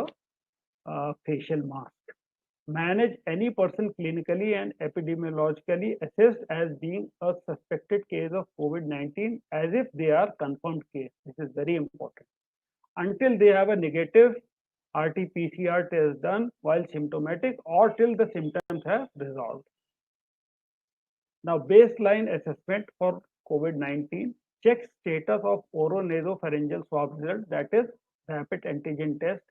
Speaker 2: a facial mask. Manage any person clinically and epidemiologically assessed as being a suspected case of COVID-19 as if they are confirmed case. This is very important. Until they have a negative RT-PCR test done while symptomatic or till the symptoms have resolved. Now, baseline assessment for COVID-19. Check status of oronasopharyngeal swab result, that is rapid antigen test.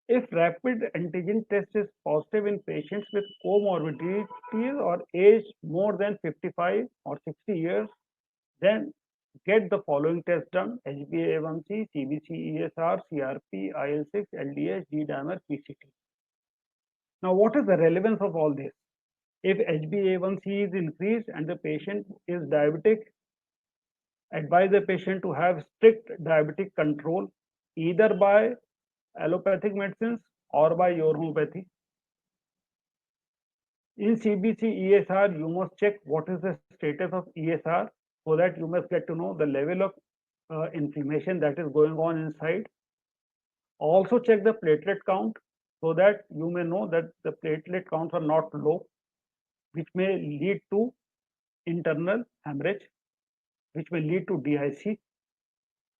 Speaker 2: If rapid antigen test is positive in patients with comorbidities or age more than 55 or 60 years, then get the following tests done: HbA1c, CBC-ESR, CRP, IL-6, LDH, D-dimer, PCT. Now, what is the relevance of all this? If HbA1c is increased and the patient is diabetic, advise the patient to have strict diabetic control either by allopathic medicines or by your homeopathy. In CBC-ESR, you must check what is the status of ESR, so that you must get to know the level of inflammation that is going on inside. Also check the platelet count, so that you may know that the platelet counts are not low, which may lead to internal hemorrhage, which may lead to DIC.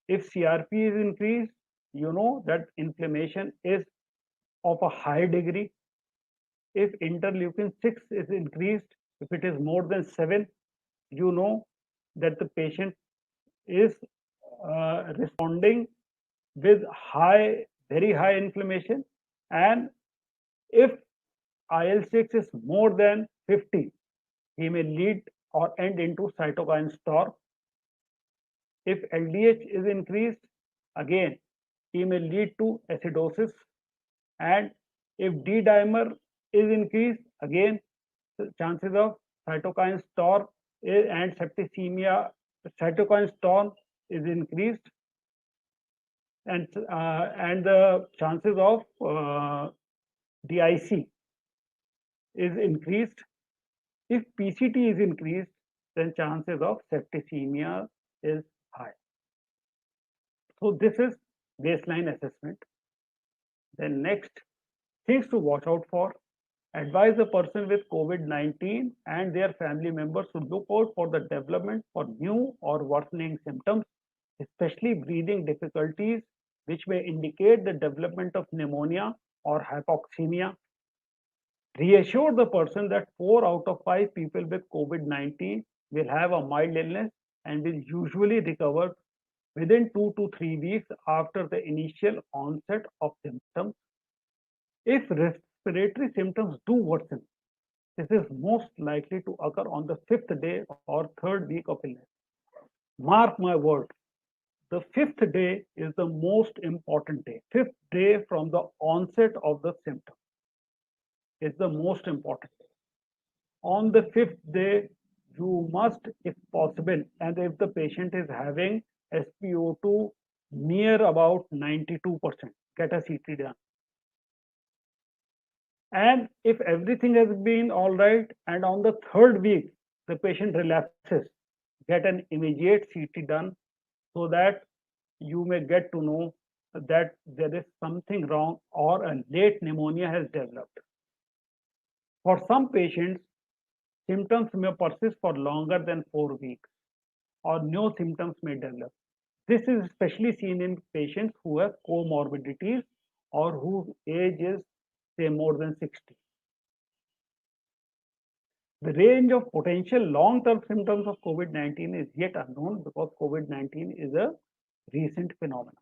Speaker 2: If CRP is increased, you know that inflammation is of a high degree. If interleukin 6 is increased, if it is more than 7, you know that the patient is responding with very high inflammation. And if IL-6 is more than 50, he may lead or end into cytokine storm. If LDH is increased, again, he may lead to acidosis. And if D-dimer is increased, again, the chances of cytokine storm and septicemia, cytokine storm is increased, and the chances of DIC is increased. If PCT is increased, then chances of septicemia is high. So this is baseline assessment. Then next, things to watch out for. Advise the person with COVID-19 and their family members to look out for the development for new or worsening symptoms, especially breathing difficulties, which may indicate the development of pneumonia or hypoxemia. Reassure the person that 4 out of 5 people with COVID-19 will have a mild illness and will usually recover within 2 to 3 weeks after the initial onset of symptoms. If respiratory symptoms do worsen, this is most likely to occur on the 5th day or 3rd week of illness. Mark my word, the 5th day is the most important day. 5th day from the onset of the symptom is the most important day. On the 5th day, you must, if possible, and if the patient is having SpO2 near about 92%, get a CT done. And if everything has been all right, and on the 3rd week, the patient relapses, get an immediate CT done so that you may get to know that there is something wrong or a late pneumonia has developed. For some patients, symptoms may persist for longer than 4 weeks or no symptoms may develop. This is especially seen in patients who have comorbidities or whose age is, say, more than 60. The range of potential long-term symptoms of COVID-19 is yet unknown because COVID-19 is a recent phenomenon.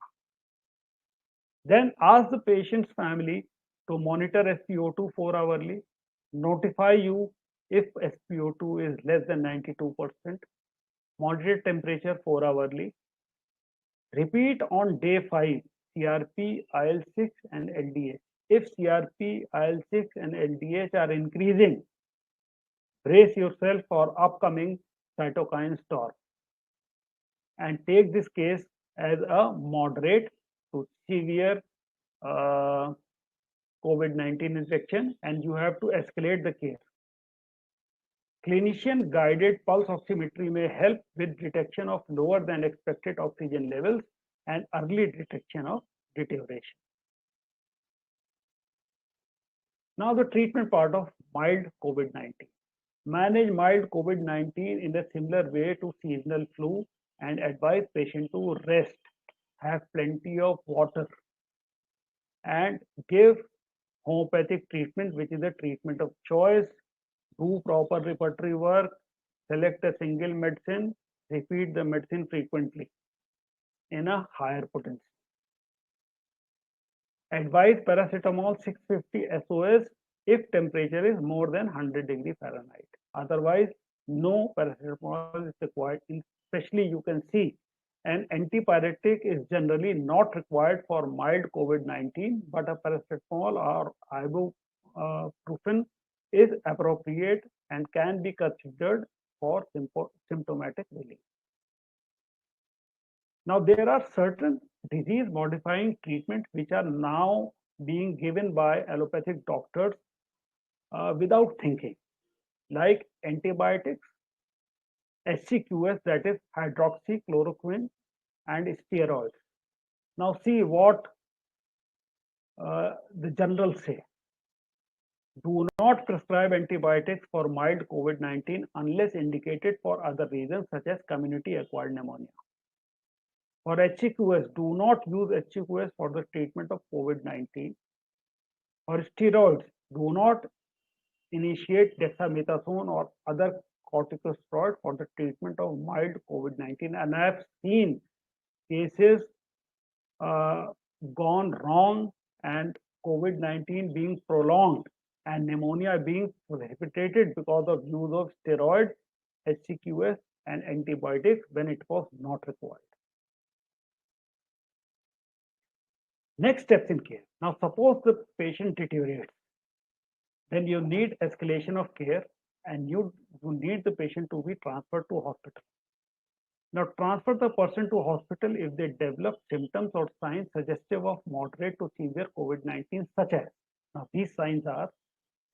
Speaker 2: Then ask the patient's family to monitor SpO2 4-hourly, notify you if SpO2 is less than 92%, monitor temperature 4-hourly, repeat on day 5 CRP, IL-6 and LDH. If CRP, IL-6 and LDH are increasing, brace yourself for upcoming cytokine storm and take this case as a moderate to severe COVID-19 infection, and you have to escalate the care. Clinician guided pulse oximetry may help with detection of lower than expected oxygen levels and early detection of deterioration. Now the treatment part of mild COVID-19. Manage mild COVID-19 in a similar way to seasonal flu and advise patient to rest, have plenty of water, and give homeopathic treatment, which is a treatment of choice. Do proper repertory work, select a single medicine, repeat the medicine frequently in a higher potency. Advise paracetamol 650 SOS if temperature is more than 100 degree Fahrenheit. Otherwise, no paracetamol is required. Especially you can see an antipyretic is generally not required for mild COVID-19, but a paracetamol or ibuprofen is appropriate and can be considered for symptomatic relief. Now, there are certain disease modifying treatments which are now being given by allopathic doctors without thinking, like antibiotics, HCQS, that is hydroxychloroquine, and steroids. Now see what the general say. Do not prescribe antibiotics for mild COVID-19 unless indicated for other reasons such as community-acquired pneumonia. For HCQS, do not use HCQS for the treatment of COVID-19. For steroids, do not initiate dexamethasone or other corticosteroid for the treatment of mild COVID-19. And I have seen cases gone wrong and COVID-19 being prolonged and pneumonia being prohibited because of use of steroids, HCQS, and antibiotics when it was not required. Next steps in care. Now, suppose the patient deteriorates, then you need escalation of care and you need the patient to be transferred to hospital. Now, transfer the person to hospital if they develop symptoms or signs suggestive of moderate to severe COVID-19, such as, now these signs are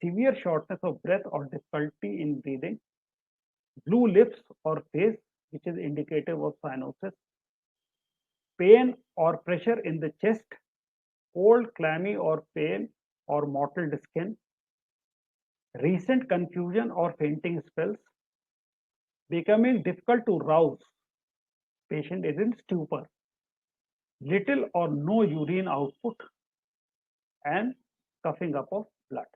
Speaker 2: severe shortness of breath or difficulty in breathing, blue lips or face, which is indicative of cyanosis, pain or pressure in the chest, cold, clammy or pale or mottled skin, recent confusion or fainting spells, becoming difficult to rouse, patient is in stupor, little or no urine output, and coughing up of blood.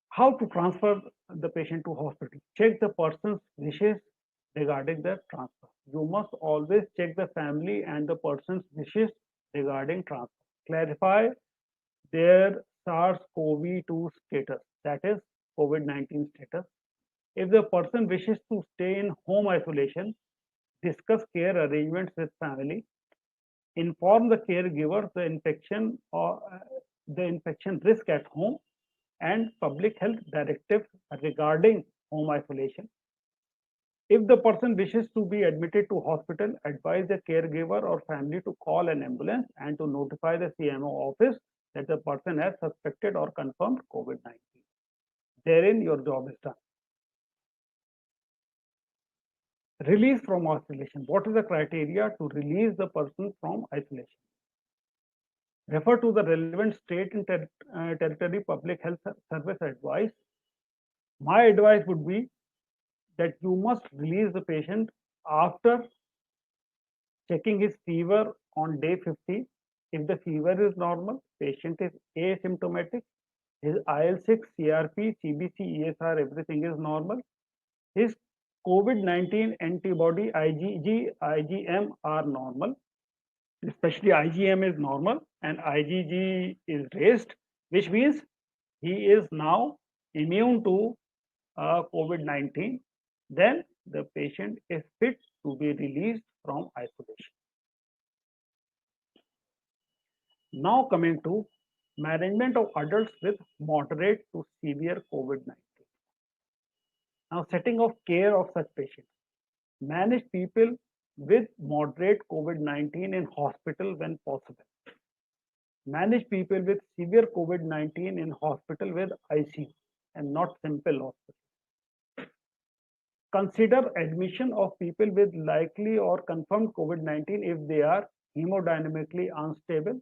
Speaker 2: How to transfer the patient to hospital? Check the person's wishes regarding the transfer. You must always check the family and the person's wishes regarding transfer. Clarify their SARS-CoV-2 status, that is COVID-19 status. If the person wishes to stay in home isolation, discuss care arrangements with family. Inform the caregiver the infection risk at home and public health directives regarding home isolation. If the person wishes to be admitted to hospital, advise the caregiver or family to call an ambulance and to notify the CMO office that the person has suspected or confirmed COVID-19. Therein, your job is done. Release from isolation. What is the criteria to release the person from isolation? Refer to the relevant state and territory public health service advice. My advice would be that you must release the patient after checking his fever on day 50. If the fever is normal, patient is asymptomatic, his IL-6, CRP, CBC, ESR, everything is normal. His COVID-19 antibody IgG, IgM are normal, especially IgM is normal and IgG is raised, which means he is now immune to COVID-19. Then the patient is fit to be released from isolation. Now coming to management of adults with moderate to severe COVID-19. Now setting of care of such patients. Manage people with moderate COVID-19 in hospital when possible. Manage people with severe COVID-19 in hospital with ICU and not simple hospital. Consider admission of people with likely or confirmed COVID-19 if they are hemodynamically unstable,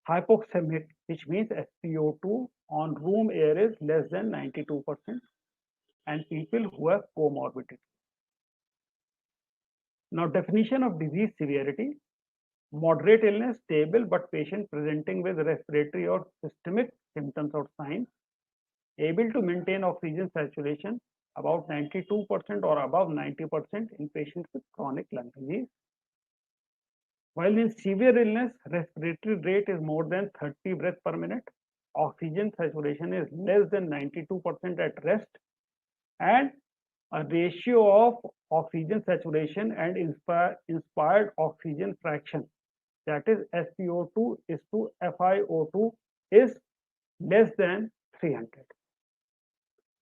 Speaker 2: hypoxemic, which means SpO2 on room air is less than 92%, and people who have comorbidity. Now, definition of disease severity. Moderate illness, stable, but patient presenting with respiratory or systemic symptoms or signs, able to maintain oxygen saturation about 92% or above 90% in patients with chronic lung disease. While in severe illness, respiratory rate is more than 30 breaths per minute, oxygen saturation is less than 92% at rest, and a ratio of oxygen saturation and inspired oxygen fraction, that is SpO2 is to FiO2, is less than 300.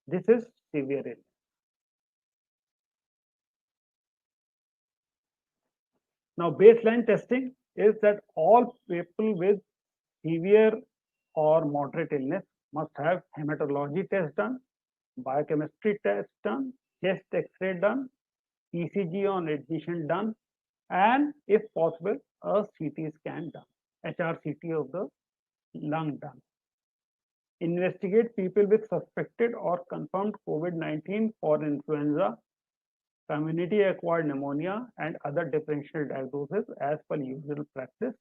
Speaker 2: This is severe illness. Now, baseline testing is that all people with severe or moderate illness must have hematology test done, biochemistry test done, chest X-ray done, ECG on admission done, and if possible, a CT scan done, HRCT of the lung done. Investigate people with suspected or confirmed COVID-19 for influenza, community-acquired pneumonia, and other differential diagnoses as per usual practice.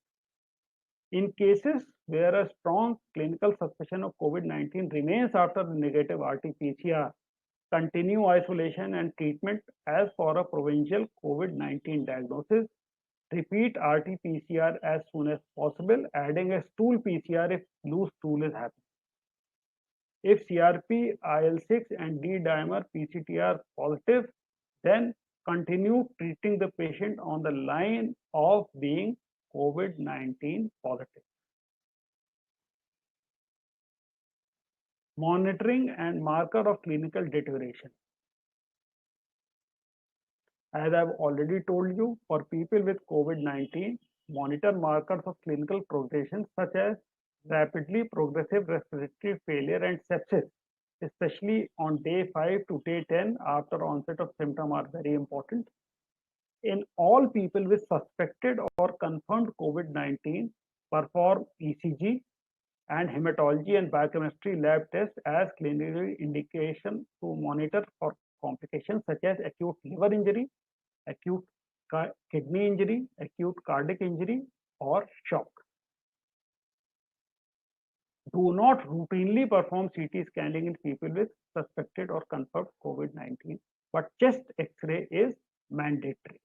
Speaker 2: In cases where a strong clinical suspicion of COVID-19 remains after the negative RT-PCR, continue isolation and treatment as for a provincial COVID-19 diagnosis. Repeat RT-PCR as soon as possible, adding a stool PCR if loose stool is happening. If CRP, IL-6 and D-dimer PCT are positive, then continue treating the patient on the line of being COVID-19 positive. Monitoring and marker of clinical deterioration. As I've already told you, for people with COVID-19, monitor markers of clinical progression such as rapidly progressive respiratory failure and sepsis, especially on day 5 to day 10 after onset of symptom are very important. In all people with suspected or confirmed COVID-19, perform ECG and hematology and biochemistry lab tests as clinical indication to monitor for complications such as acute liver injury, acute kidney injury, acute cardiac injury, or shock. Do not routinely perform CT scanning in people with suspected or confirmed COVID-19, but chest X-ray is mandatory.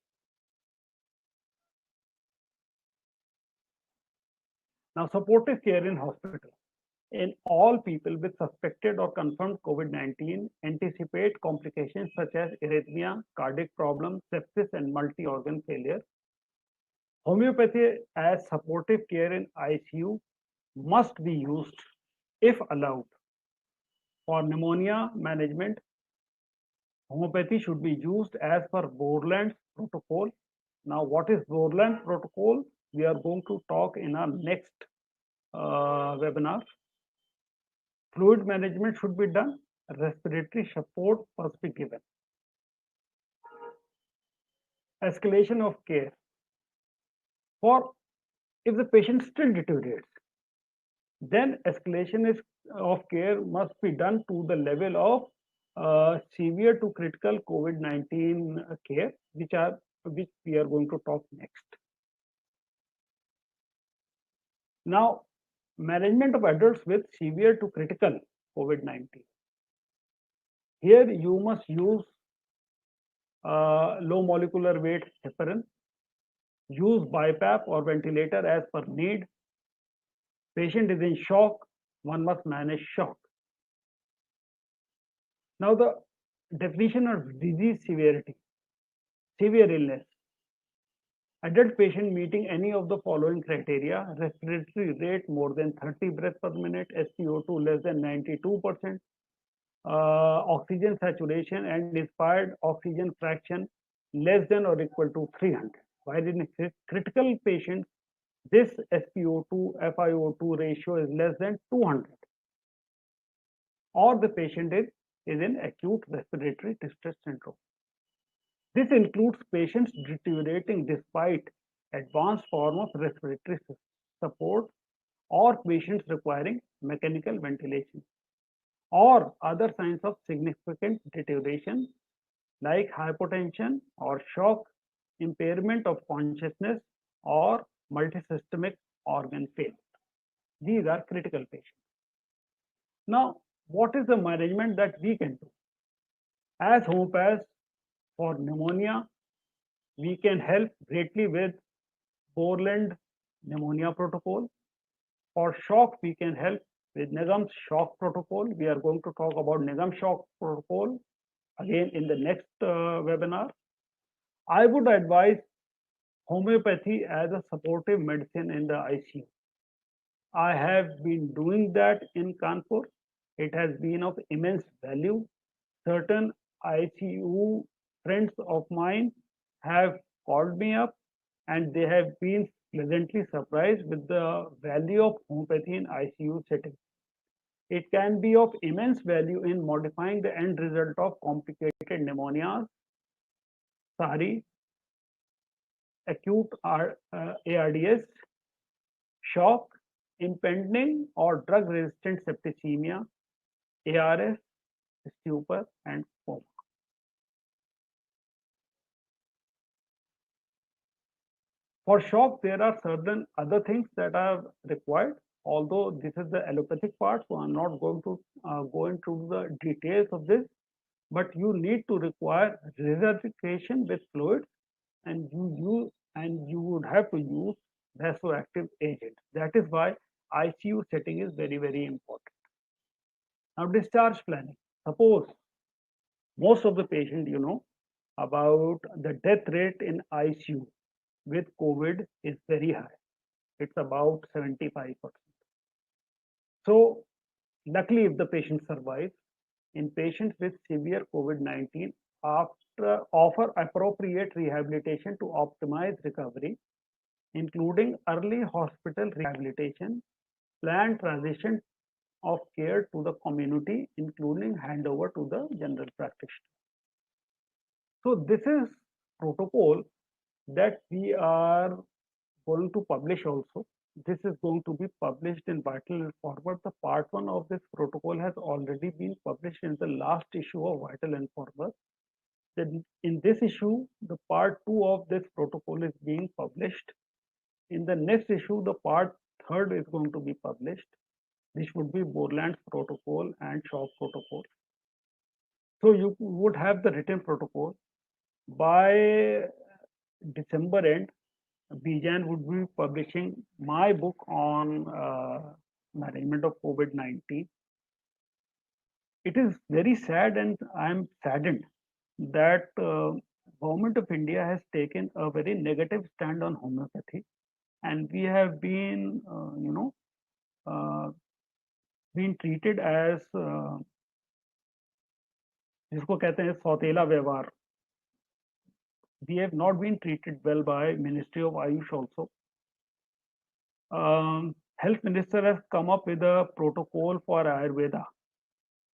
Speaker 2: Now, supportive care in hospital. In all people with suspected or confirmed COVID-19, anticipate complications such as arrhythmia, cardiac problems, sepsis, and multi-organ failure. Homeopathy as supportive care in ICU must be used if allowed. For pneumonia management, homeopathy should be used as per Borland's protocol. Now, what is Borland's protocol? We are going to talk in our next webinar. Fluid management should be done. Respiratory support must be given. Escalation of care. For if the patient still deteriorates, then escalation of care must be done to the level of severe to critical COVID-19 care, which we are going to talk next. Now, management of adults with severe to critical COVID-19. Here you must use low molecular weight heparin, use BiPAP or ventilator as per need. Patient is in shock, one must manage shock. Now the definition of disease severity. Severe illness. Adult patient meeting any of the following criteria: respiratory rate more than 30 breaths per minute, SpO2 less than 92%, oxygen saturation and inspired oxygen fraction less than or equal to 300. While in critical patients, this SpO2 FiO2 ratio is less than 200, or the patient is in acute respiratory distress syndrome. This includes patients deteriorating despite advanced form of respiratory support, or patients requiring mechanical ventilation, or other signs of significant deterioration like hypotension or shock, impairment of consciousness, or multisystemic organ failure. These are critical patients. Now, what is the management that we can do? As homeopaths, for pneumonia, we can help greatly with Borland pneumonia protocol. For shock, we can help with Nigam's shock protocol. We are going to talk about Nigam's shock protocol again in the next webinar. I would advise homeopathy as a supportive medicine in the ICU. I have been doing that in Kanpur. It has been of immense value. Certain ICU friends of mine have called me up and they have been pleasantly surprised with the value of homeopathy in ICU setting. It can be of immense value in modifying the end result of complicated pneumonias, SARI, acute ARDS, shock, impending or drug-resistant septicemia, ARS, stupor, and coma. For shock, there are certain other things that are required. Although this is the allopathic part, so I'm not going to go into the details of this. But you need to require resuscitation with fluids, and you would have to use vasoactive agent. That is why ICU setting is very, very important. Now, discharge planning. Suppose most of the patient, about the death rate in ICU with COVID is very high. It's about 75%. So, luckily, if the patient survives, in patients with severe COVID-19, after offer appropriate rehabilitation to optimize recovery, including early hospital rehabilitation, planned transition of care to the community, including handover to the general practitioner. So this is protocol that we are going to publish also. This is going to be published in Vital and Forward. The part 1 of this protocol has already been published in the last issue of Vital and Forward. Then in this issue, the part 2 of this protocol is being published. In the next issue, the part 3 is going to be published. This would be Borland's protocol and Shock protocol. So you would have the written protocol. By December end, BJAN would be publishing my book on management of COVID-19. It is very sad, and I am saddened that Government of India has taken a very negative stand on homeopathy, and we have been, been treated as जिसको कहते हैं सौतेला व्यवहार. We have not been treated well by Ministry of Ayush also. Health Minister has come up with a protocol for Ayurveda,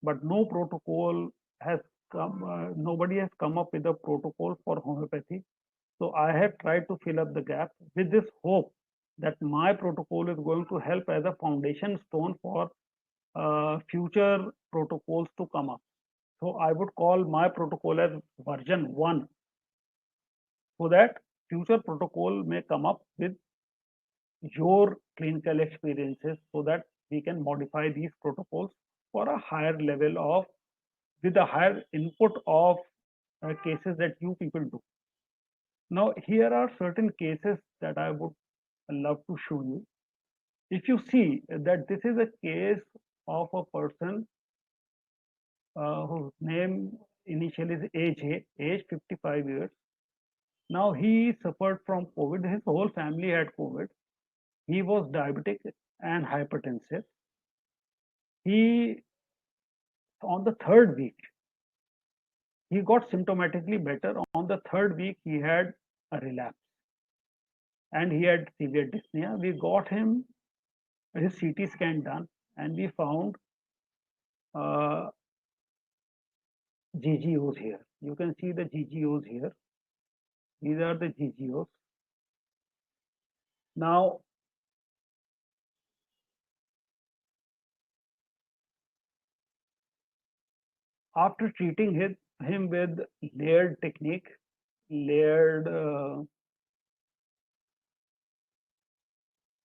Speaker 2: but no protocol has come, nobody has come up with a protocol for homeopathy. So I have tried to fill up the gap with this hope that my protocol is going to help as a foundation stone for future protocols to come up. So I would call my protocol as version 1, so that future protocol may come up with your clinical experiences, so that we can modify these protocols for a higher level of, with a higher input of cases that you people do. Now, here are certain cases that I would love to show you. If you see that this is a case of a person whose name initially is AJ, age 55 years. Now he suffered from COVID. His whole family had COVID. He was diabetic and hypertensive. He, on the 3rd week, he got symptomatically better. On the 3rd week, he had a relapse and he had severe dyspnea. We got him his CT scan done, and we found GGOs here. You can see the GGOs here. These are the GGOs. Now, after treating him with layered technique, layered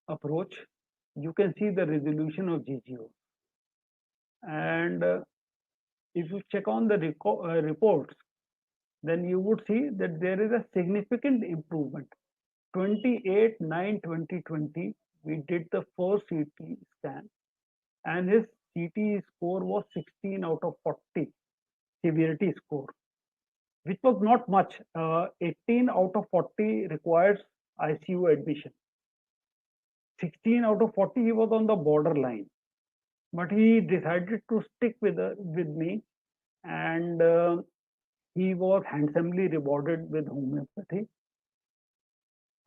Speaker 2: approach, you can see the resolution of GGO. And if you check on the reports, then you would see that there is a significant improvement. 28/9/2020, we did the first CT scan, and his CT score was 16 out of 40 severity score, which was not much. 18 out of 40 requires ICU admission. 16 out of 40, he was on the borderline, but he decided to stick with me, and he was handsomely rewarded with homeopathy.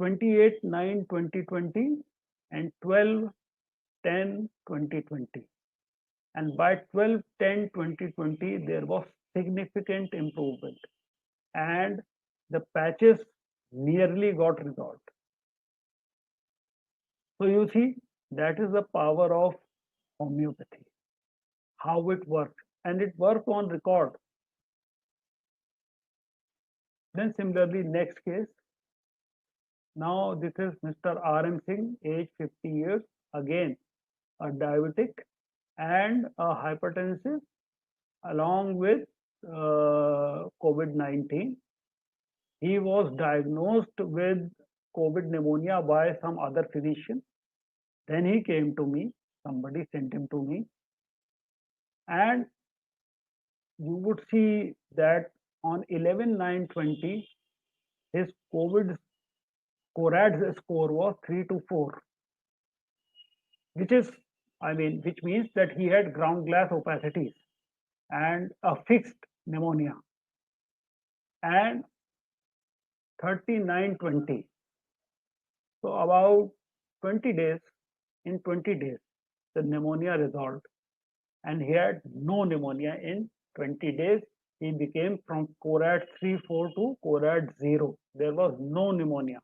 Speaker 2: 28/9/2020 and 12/10/2020. And by 12/10/2020, there was significant improvement, and the patches nearly got resolved. So you see, that is the power of homeopathy, how it works, and it works on record. Then similarly, next case. Now this is Mr. R.M. Singh, age 50 years, again a diabetic and a hypertensive along with COVID-19. He was diagnosed with COVID pneumonia by some other physician. Then he came to me, somebody sent him to me, and you would see that on 11/9/20, his COVID CORAD score was 3 to 4, which is, which means that he had ground glass opacities and a fixed pneumonia. And 39/20, so about 20 days, in 20 days, the pneumonia resolved, and he had no pneumonia in 20 days. He became from CORAD 3-4 to CORAD 0. There was no pneumonia.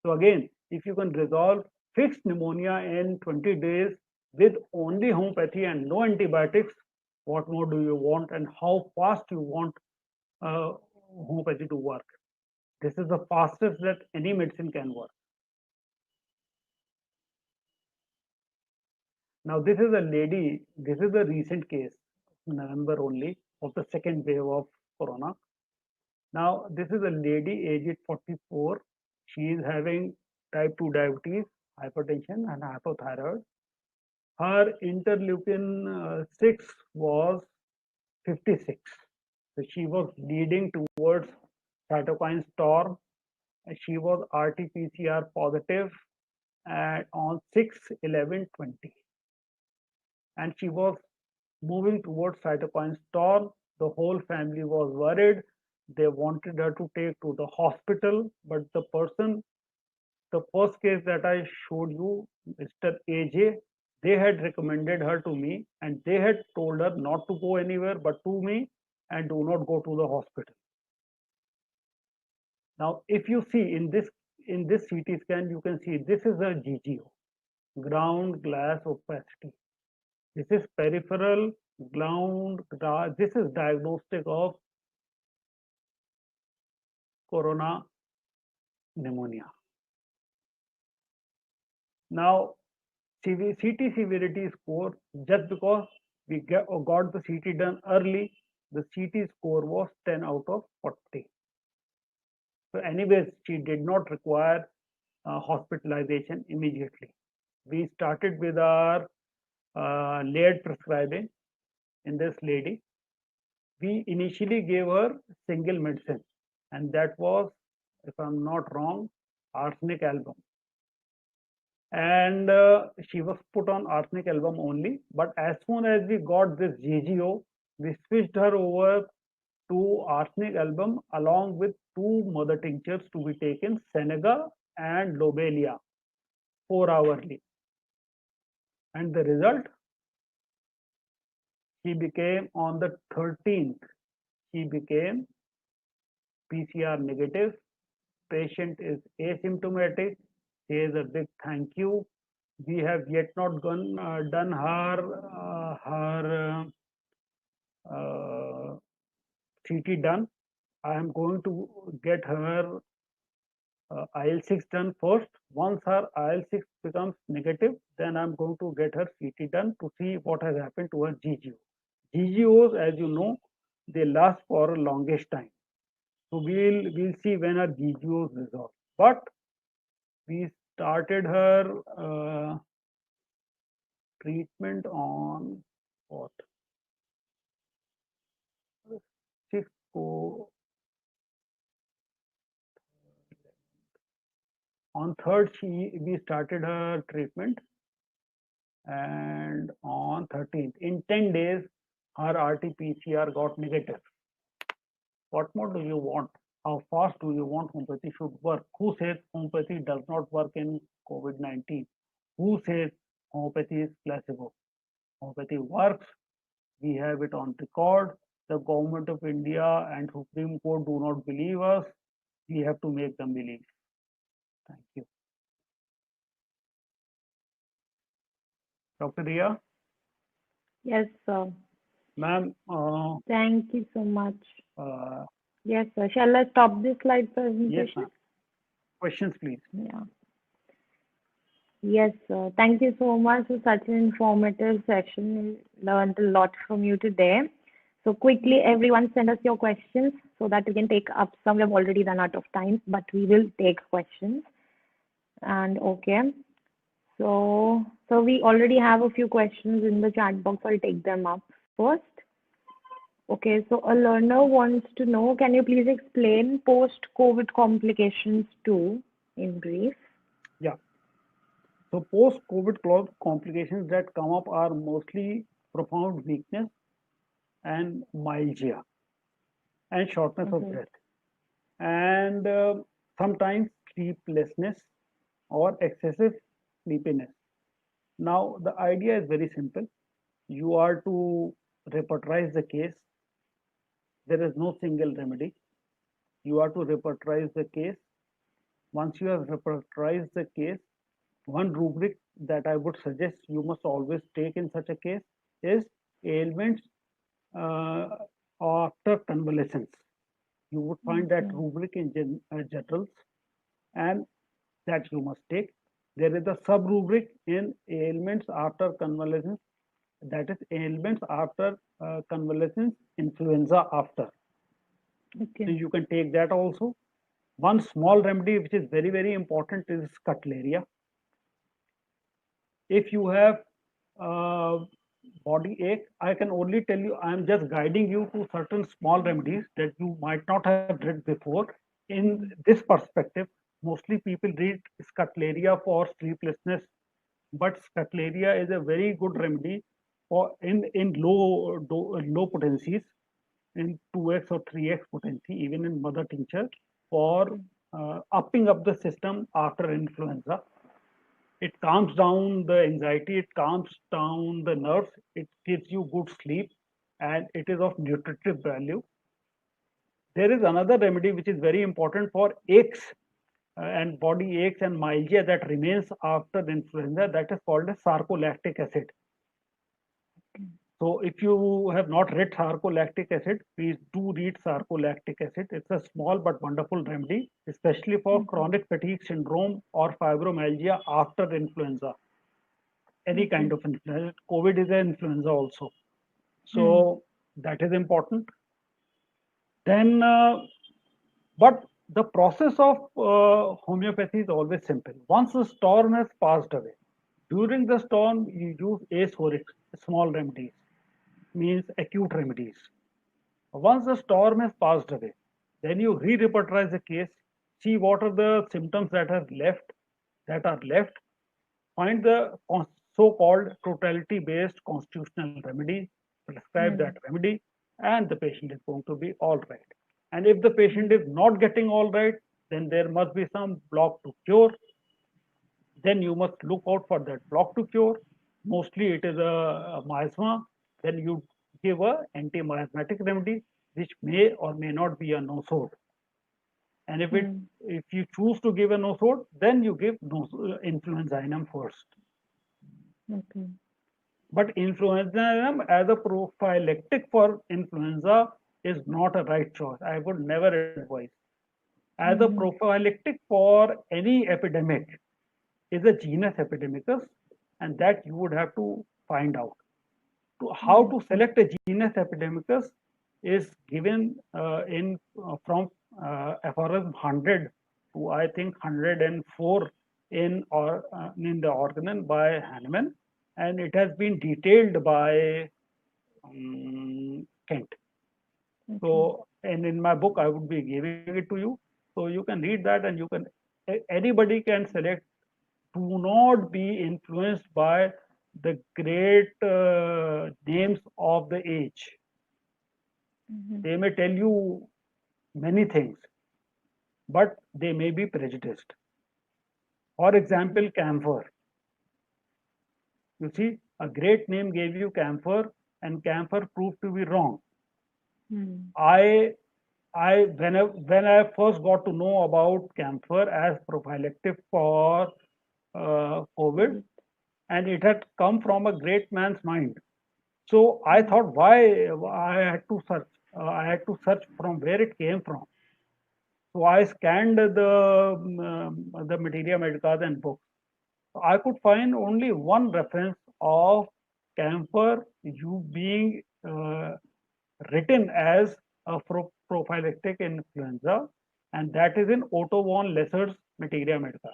Speaker 2: So again, if you can resolve fixed pneumonia in 20 days with only homeopathy and no antibiotics, what more do you want, and how fast you want homeopathy to work? This is the fastest that any medicine can work. Now this is a lady, this is a recent case, November only, of the second wave of corona. Now this is a lady aged 44. She is having type 2 diabetes, hypertension and hypothyroid. Her interleukin 6 was 56. So she was leading towards cytokine storm. She was RT-PCR positive on 6/11/20. And she was moving towards cytokine storm. The whole family was worried. They wanted her to take to the hospital, but the first case that I showed you, Mr. AJ, they had recommended her to me, and they had told her not to go anywhere but to me and do not go to the hospital. Now, if you see in this CT scan, you can see this is a GGO, ground glass opacity. This is peripheral ground glass. This is diagnostic of corona pneumonia. Now, CT severity score, just because we got the CT done early, the CT score was 10 out of 40. So anyways, she did not require hospitalization immediately. We started with our layered prescribing in this lady. We initially gave her single medicine, and that was, if I'm not wrong, arsenic album. And she was put on arsenic album only. But as soon as we got this GGO, we switched her over to arsenic album along with two mother tinctures to be taken, Senega and Lobelia, 4-hourly. And the result, she became on the 13th, she became PCR negative. Patient is asymptomatic. Says a big thank you. We have yet not done her CT done. I am going to get her IL-6 done first. Once her IL-6 becomes negative, then I'm going to get her CT done to see what has happened to her GGO. GGOs, as you know, they last for a longest time. So we'll see when her GGOs resolve. But we started her treatment on what? 6 on 3rd we started her treatment, and on 13th, in 10 days, her RT-PCR got negative. What more do you want? How fast do you want homeopathy should work? Who says homeopathy does not work in COVID-19? Who says homeopathy is placebo? Homeopathy works. We have it on record. The government of India and Supreme Court do not believe us. We have to make them believe. Thank you. Dr. Ria,
Speaker 1: Yes, sir.
Speaker 2: ma'am,
Speaker 1: Thank you so much.
Speaker 2: uh,
Speaker 1: Yes, sir. Shall I stop this slide
Speaker 2: yes,
Speaker 1: presentation?
Speaker 2: ma'am. Questions, please.
Speaker 1: Yeah. Yes, sir. Thank you so much for such an informative session. Learned a lot from you today. So quickly, everyone send us your questions so that we can take up some. We have already run out of time, but we will take questions. And okay. So we already have a few questions in the chat box. I'll take them up first. Okay, so a learner wants to know, can you please explain post-COVID complications too, in brief?
Speaker 2: Yeah. So post-COVID complications that come up are mostly profound weakness and myalgia and shortness of
Speaker 1: Okay.
Speaker 2: breath, and sometimes sleeplessness or excessive sleepiness. Now, the idea is very simple. You are to repertorize the case. There is no single remedy. You are to repertorize the case. Once you have repertorized the case, one rubric that I would suggest you must always take in such a case is ailments uh, after convalescence. You would find that
Speaker 1: Okay.
Speaker 2: rubric in generals, and that you must take. There is a sub rubric in ailments after convalescence, that is ailments after convalescence, influenza after. So
Speaker 1: Okay.
Speaker 2: you can take that also. One small remedy which is very, very important is Scutleria. If you have uh, body ache, I can only tell you, I am just guiding you to certain small remedies that you might not have read before. In this perspective, mostly people read Scutleria for sleeplessness, but Scutleria is a very good remedy for in low potencies, in 2x or 3x potency, even in mother tincture, for
Speaker 1: Okay.
Speaker 2: upping up the system after influenza. It calms down the anxiety, it calms down the nerves, it gives you good sleep, and it is of nutritive value. There is another remedy which is very important for aches and body aches and myalgia that remains after influenza, that is called as sarcolactic acid. So if you have not read sarcolactic acid, please do read sarcolactic acid. It's a small but wonderful remedy, especially for
Speaker 1: Okay.
Speaker 2: chronic fatigue syndrome or fibromyalgia after influenza. Any kind
Speaker 1: Okay.
Speaker 2: of influenza. COVID is an influenza also.
Speaker 1: Hmm.
Speaker 2: So that is important. Then, but the process of homeopathy is always simple. Once the storm has passed away, during the storm, you use asphoric, small remedies, means acute remedies. Once the storm has passed away, then you re-repertorize the case, see what are the symptoms that are left, find the so-called totality-based constitutional remedy, prescribe that
Speaker 1: Hmm.
Speaker 2: remedy, and the patient is going to be all right. And if the patient is not getting all right, then there must be some block to cure. Then you must look out for that block to cure. Mostly it is a miasma. Then you give a anti-miasmatic remedy, which may or may not be a nosode. And
Speaker 1: Hmm.
Speaker 2: if you choose to give a nosode, then you give influenzainum first.
Speaker 1: Okay.
Speaker 2: But influenza as a prophylactic for influenza is not a right choice. I would never advise. As a
Speaker 1: Hmm.
Speaker 2: prophylactic for any epidemic is a genus epidemicus, and that you would have to find out. How to
Speaker 1: Okay.
Speaker 2: select a genus epidemicus is given in from aphorism 100 to I think 104 in the Organon by Hahnemann, and it has been detailed by Kent.
Speaker 1: Okay.
Speaker 2: So, and in my book, I would be giving it to you. So you can read that, and you can anybody can select. Do not be influenced by the great names of the age.
Speaker 1: Hmm.
Speaker 2: They may tell you many things, but they may be prejudiced. For
Speaker 1: Okay.
Speaker 2: example, camphor. You see, a great name gave you camphor, and camphor proved to be wrong.
Speaker 1: Hmm.
Speaker 2: I when I first got to know about camphor as prophylactic for COVID,
Speaker 1: Mm,
Speaker 2: and it had come from a great man's mind. So I thought, why I had to search from where it came from. So I scanned the Materia Medica and books. So I could find only one reference of camphor you being written as a prophylactic influenza, and that is in Otto von Lesser's Materia Medica.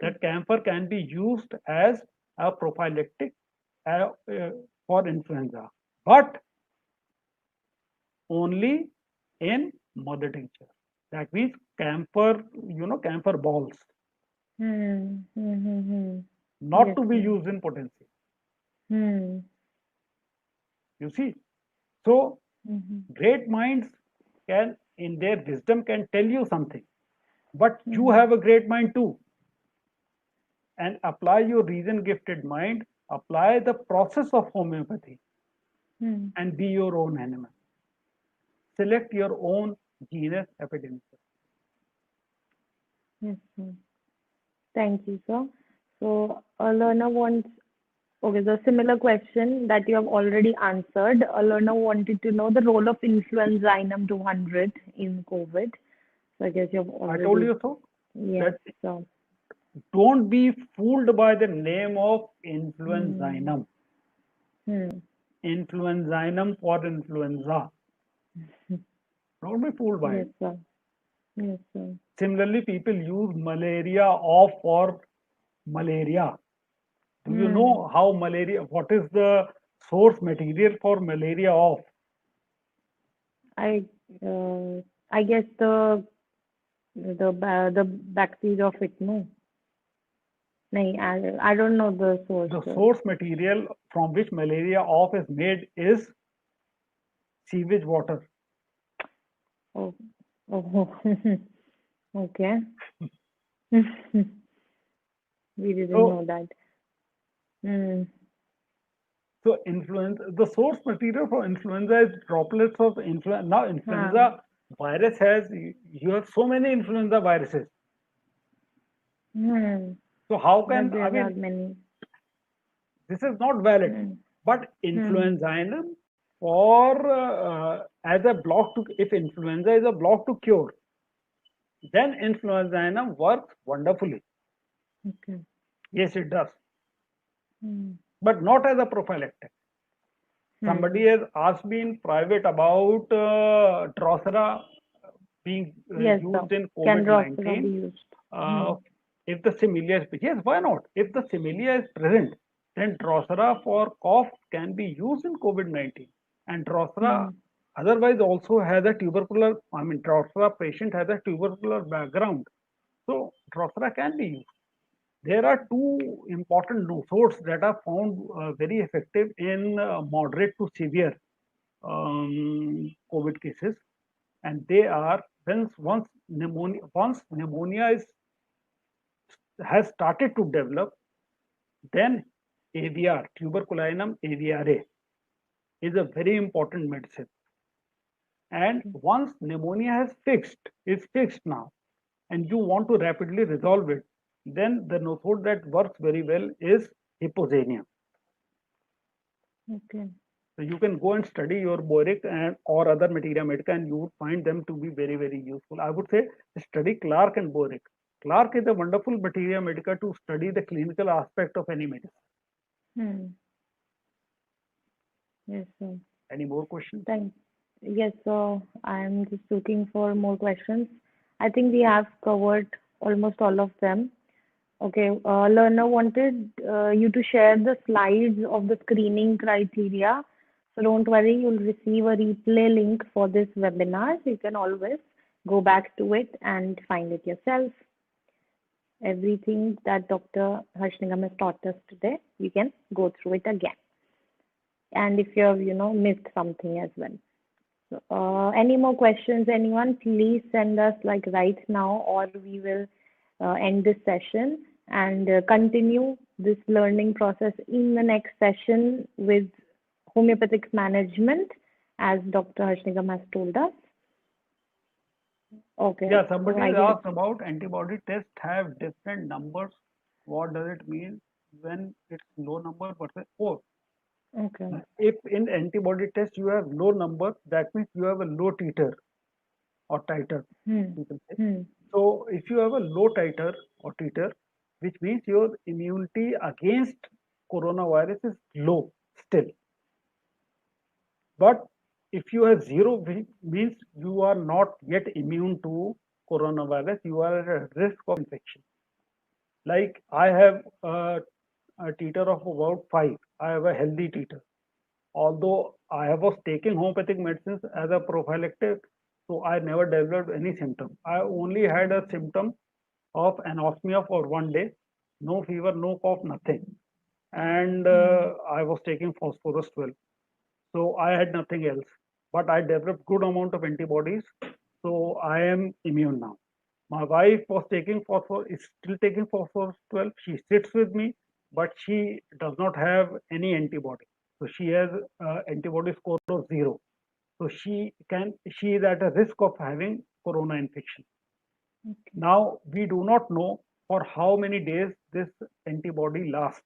Speaker 1: okay.
Speaker 2: That camphor can be used as a prophylactic for influenza, but only in mother tincture. That means camphor, camphor balls,
Speaker 1: Hmm. Hmm. Hmm. Hmm.
Speaker 2: not
Speaker 1: Yes,
Speaker 2: to be
Speaker 1: sir.
Speaker 2: used in potency.
Speaker 1: Hmm.
Speaker 2: You see, so
Speaker 1: Hmm.
Speaker 2: great minds can, in their wisdom, can tell you something, but you
Speaker 1: Hmm.
Speaker 2: have a great mind too, and apply your reason gifted mind, apply the process of homeopathy,
Speaker 1: Hmm.
Speaker 2: and be your own animal. Select your own genus epidemic.
Speaker 1: Yes, sir. Thank you, sir. So, a learner wants, okay, the similar question that you have already answered. A learner wanted to know the role of influenzainum 200 in COVID. So, I guess you have
Speaker 2: I told
Speaker 1: already,
Speaker 2: you so,
Speaker 1: yes,
Speaker 2: that
Speaker 1: so,
Speaker 2: don't be fooled by the name of
Speaker 1: hmm,
Speaker 2: influenzainum.
Speaker 1: hmm,
Speaker 2: Influenzainum for influenza. Don't be fooled by
Speaker 1: yes,
Speaker 2: it.
Speaker 1: sir, yes, sir.
Speaker 2: Similarly, people use malaria off for malaria. Do you
Speaker 1: Hmm,
Speaker 2: know what is the source material for malaria off?
Speaker 1: I, uh, I guess the bacteria of it, no? No, I don't know the source,
Speaker 2: The
Speaker 1: sir.
Speaker 2: source material from which malaria off is made is sewage water.
Speaker 1: Oh, oh, okay. We didn't
Speaker 2: So,
Speaker 1: know that. Hmm.
Speaker 2: the source material for influenza is droplets of influenza. Now,
Speaker 1: Huh.
Speaker 2: influenza virus you have so many influenza viruses.
Speaker 1: Hmm.
Speaker 2: So how
Speaker 1: But
Speaker 2: can, I
Speaker 1: there are
Speaker 2: mean,
Speaker 1: many.
Speaker 2: this is not valid.
Speaker 1: Hmm.
Speaker 2: But
Speaker 1: Hmm.
Speaker 2: influenzainum for as a block to, if influenza is a block to cure, then influenzainum works wonderfully.
Speaker 1: Okay.
Speaker 2: Yes, it does,
Speaker 1: Hmm.
Speaker 2: but not as a prophylactic.
Speaker 1: Hmm.
Speaker 2: Somebody has asked me in private about Drosera being
Speaker 1: Yes, sir.
Speaker 2: used in
Speaker 1: Can
Speaker 2: COVID
Speaker 1: Roxana be
Speaker 2: 19.
Speaker 1: used? Hmm.
Speaker 2: Uh, if the similia is, yes, why not? If the similia is present, then Drosera for cough can be used in COVID 19. And Drosera
Speaker 1: Hmm.
Speaker 2: otherwise also has a Drosera patient has a tubercular background. So Drosera can be used. There are two important nosodes that are found very effective in moderate to severe COVID cases, and they are once pneumonia has started to develop, then AVR, tuberculinum aviare, is a very important medicine. And
Speaker 1: Okay.
Speaker 2: once pneumonia is fixed now, and you want to rapidly resolve it, then the nosode that works very well is hyposenia.
Speaker 1: Okay.
Speaker 2: So you can go and study your boric and or other materia medica, and you would find them to be very, very useful. I would say study Clark and boric. Clark is a wonderful materia medica to study the clinical aspect of any medicine.
Speaker 1: Hmm. Yes, sir.
Speaker 2: Any more questions?
Speaker 1: Thanks. Yes, sir. I'm just looking for more questions. I think we have covered almost all of them. Okay, learner wanted you to share the slides of the screening criteria. So don't worry, you'll receive a replay link for this webinar. So you can always go back to it and find it yourself. Everything that Dr. Harshnigam has taught us today, you can go through it again. And if you have, missed something as well. So, any more questions, anyone? Please send us like right now, or we will end this session and continue this learning process in the next session with homeopathic management, as Dr. Harshnigam has told us. Okay.
Speaker 2: Yeah,
Speaker 1: So
Speaker 2: somebody
Speaker 1: I
Speaker 2: has
Speaker 1: guess,
Speaker 2: asked about antibody tests have different numbers. What does it mean when it's low number versus four?
Speaker 1: okay.
Speaker 2: If in antibody test you have low number, that means you have a low titer or titer,
Speaker 1: Hmm.
Speaker 2: you can say.
Speaker 1: Hmm.
Speaker 2: So if you have a low titer or titer, which means your immunity against coronavirus is low still. But if you have zero, which means you are not yet immune to coronavirus, you are at a risk of infection. Like I have a titer of about 5. I have a healthy titer. Although I was taking homeopathic medicines as a prophylactic, so I never developed any symptom. I only had a symptom of anosmia for 1 day, no fever, no cough, nothing. And
Speaker 1: Hmm.
Speaker 2: I was taking phosphorus 12. So I had nothing else. But I developed good amount of antibodies, so I am immune now. My wife was taking phosphor, is still taking phosphorus 12. She sits with me, but she does not have any antibody. So she has antibody score of 0. So she is at a risk of having corona infection.
Speaker 1: Okay.
Speaker 2: Now we do not know for how many days this antibody lasts.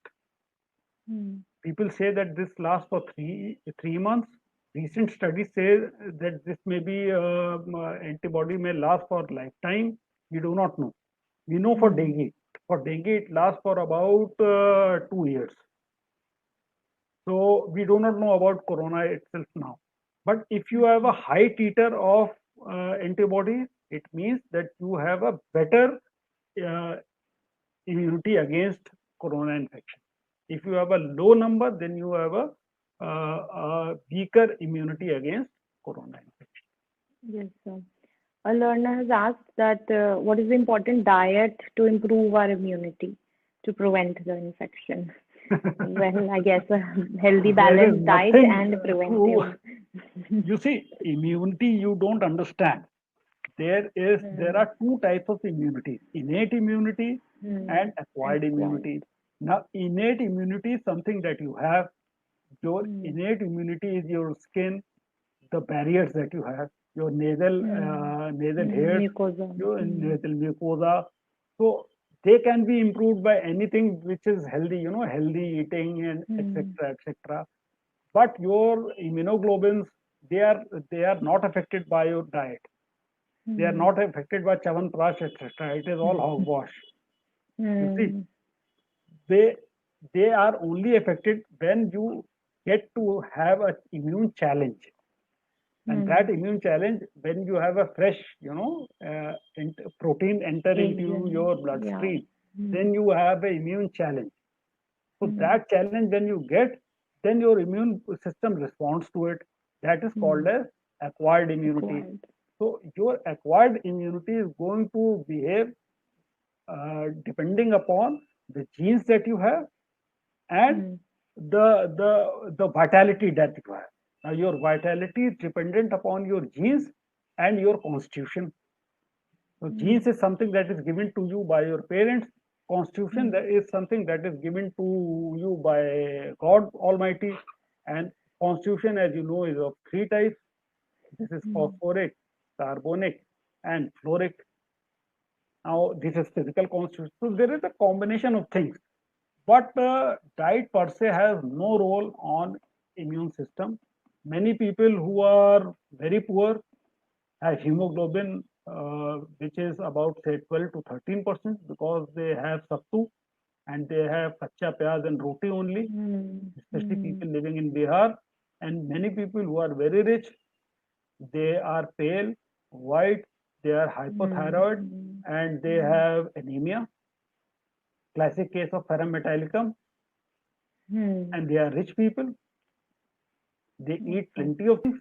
Speaker 1: Hmm.
Speaker 2: People say that this lasts for 3 months. Recent studies say that this may be antibody may last for lifetime. We do not know. We know for
Speaker 1: Hmm.
Speaker 2: dengue. For dengue, it lasts for about 2 years. So we do not know about corona itself now. But if you have a
Speaker 1: Okay.
Speaker 2: high titer of antibodies, it means that you have a better uh, immunity against corona infection. If you have a low number, then you have a weaker immunity against corona infection.
Speaker 1: Yes, sir. A learner has asked that what is the important diet to improve our immunity to prevent the infection? Well, I guess a healthy,
Speaker 2: There is
Speaker 1: balanced diet
Speaker 2: nothing
Speaker 1: and
Speaker 2: to,
Speaker 1: preventive.
Speaker 2: you see, immunity you don't understand. There
Speaker 1: Hmm.
Speaker 2: are two types of immunity: innate immunity
Speaker 1: Hmm.
Speaker 2: and
Speaker 1: And
Speaker 2: acquired
Speaker 1: acquired.
Speaker 2: immunity. Now, innate immunity is something that you have. Your
Speaker 1: Hmm.
Speaker 2: innate immunity is your skin, the barriers that you have, your
Speaker 1: Hmm.
Speaker 2: nasal
Speaker 1: Hmm.
Speaker 2: hairs,
Speaker 1: Mucosa.
Speaker 2: your
Speaker 1: Hmm.
Speaker 2: nasal mucosa. So they can be improved by anything which is healthy, healthy eating and
Speaker 1: Hmm.
Speaker 2: etc. etc. But your immunoglobulins, they are they are not affected by your diet. They are
Speaker 1: Hmm.
Speaker 2: not affected by Chyawanprash, etc. It is all hogwash. You see,
Speaker 1: Hmm.
Speaker 2: they they are only affected when you get to have an immune challenge. And that
Speaker 1: Hmm.
Speaker 2: immune challenge, when you have a fresh, protein enter into
Speaker 1: Asian.
Speaker 2: your
Speaker 1: Yeah.
Speaker 2: bloodstream,
Speaker 1: Hmm.
Speaker 2: then you have an immune challenge. So
Speaker 1: Hmm.
Speaker 2: that challenge, when you get, then your immune system responds to it. That is called
Speaker 1: Hmm.
Speaker 2: as acquired immunity.
Speaker 1: Acquired.
Speaker 2: So your acquired immunity is going to behave depending upon the genes that you have and
Speaker 1: Hmm.
Speaker 2: the vitality that you have. Now your vitality is dependent upon your genes and your constitution. So
Speaker 1: Hmm.
Speaker 2: genes is something that is given to you by your parents. Constitution
Speaker 1: Hmm.
Speaker 2: that is something that is given to you by God Almighty. And constitution, as you know, is of three types. This is
Speaker 1: Hmm.
Speaker 2: phosphoric, carbonic, and fluoric. Now this is physical constitution. So there is a combination of things. But diet per se has no role on immune system. Many people who are very poor have hemoglobin which is about say 12 to 13% because they have sattu and they have kacha pyaz and roti only,
Speaker 1: Hmm.
Speaker 2: especially
Speaker 1: Hmm.
Speaker 2: people living in Bihar. And many people who are very rich, they are pale, white, they are
Speaker 1: Hmm.
Speaker 2: hypothyroid,
Speaker 1: Hmm.
Speaker 2: and they
Speaker 1: Hmm.
Speaker 2: have anemia, classic case of ferrum metallicum,
Speaker 1: Hmm.
Speaker 2: and they are rich people. They eat
Speaker 1: Okay.
Speaker 2: plenty of things,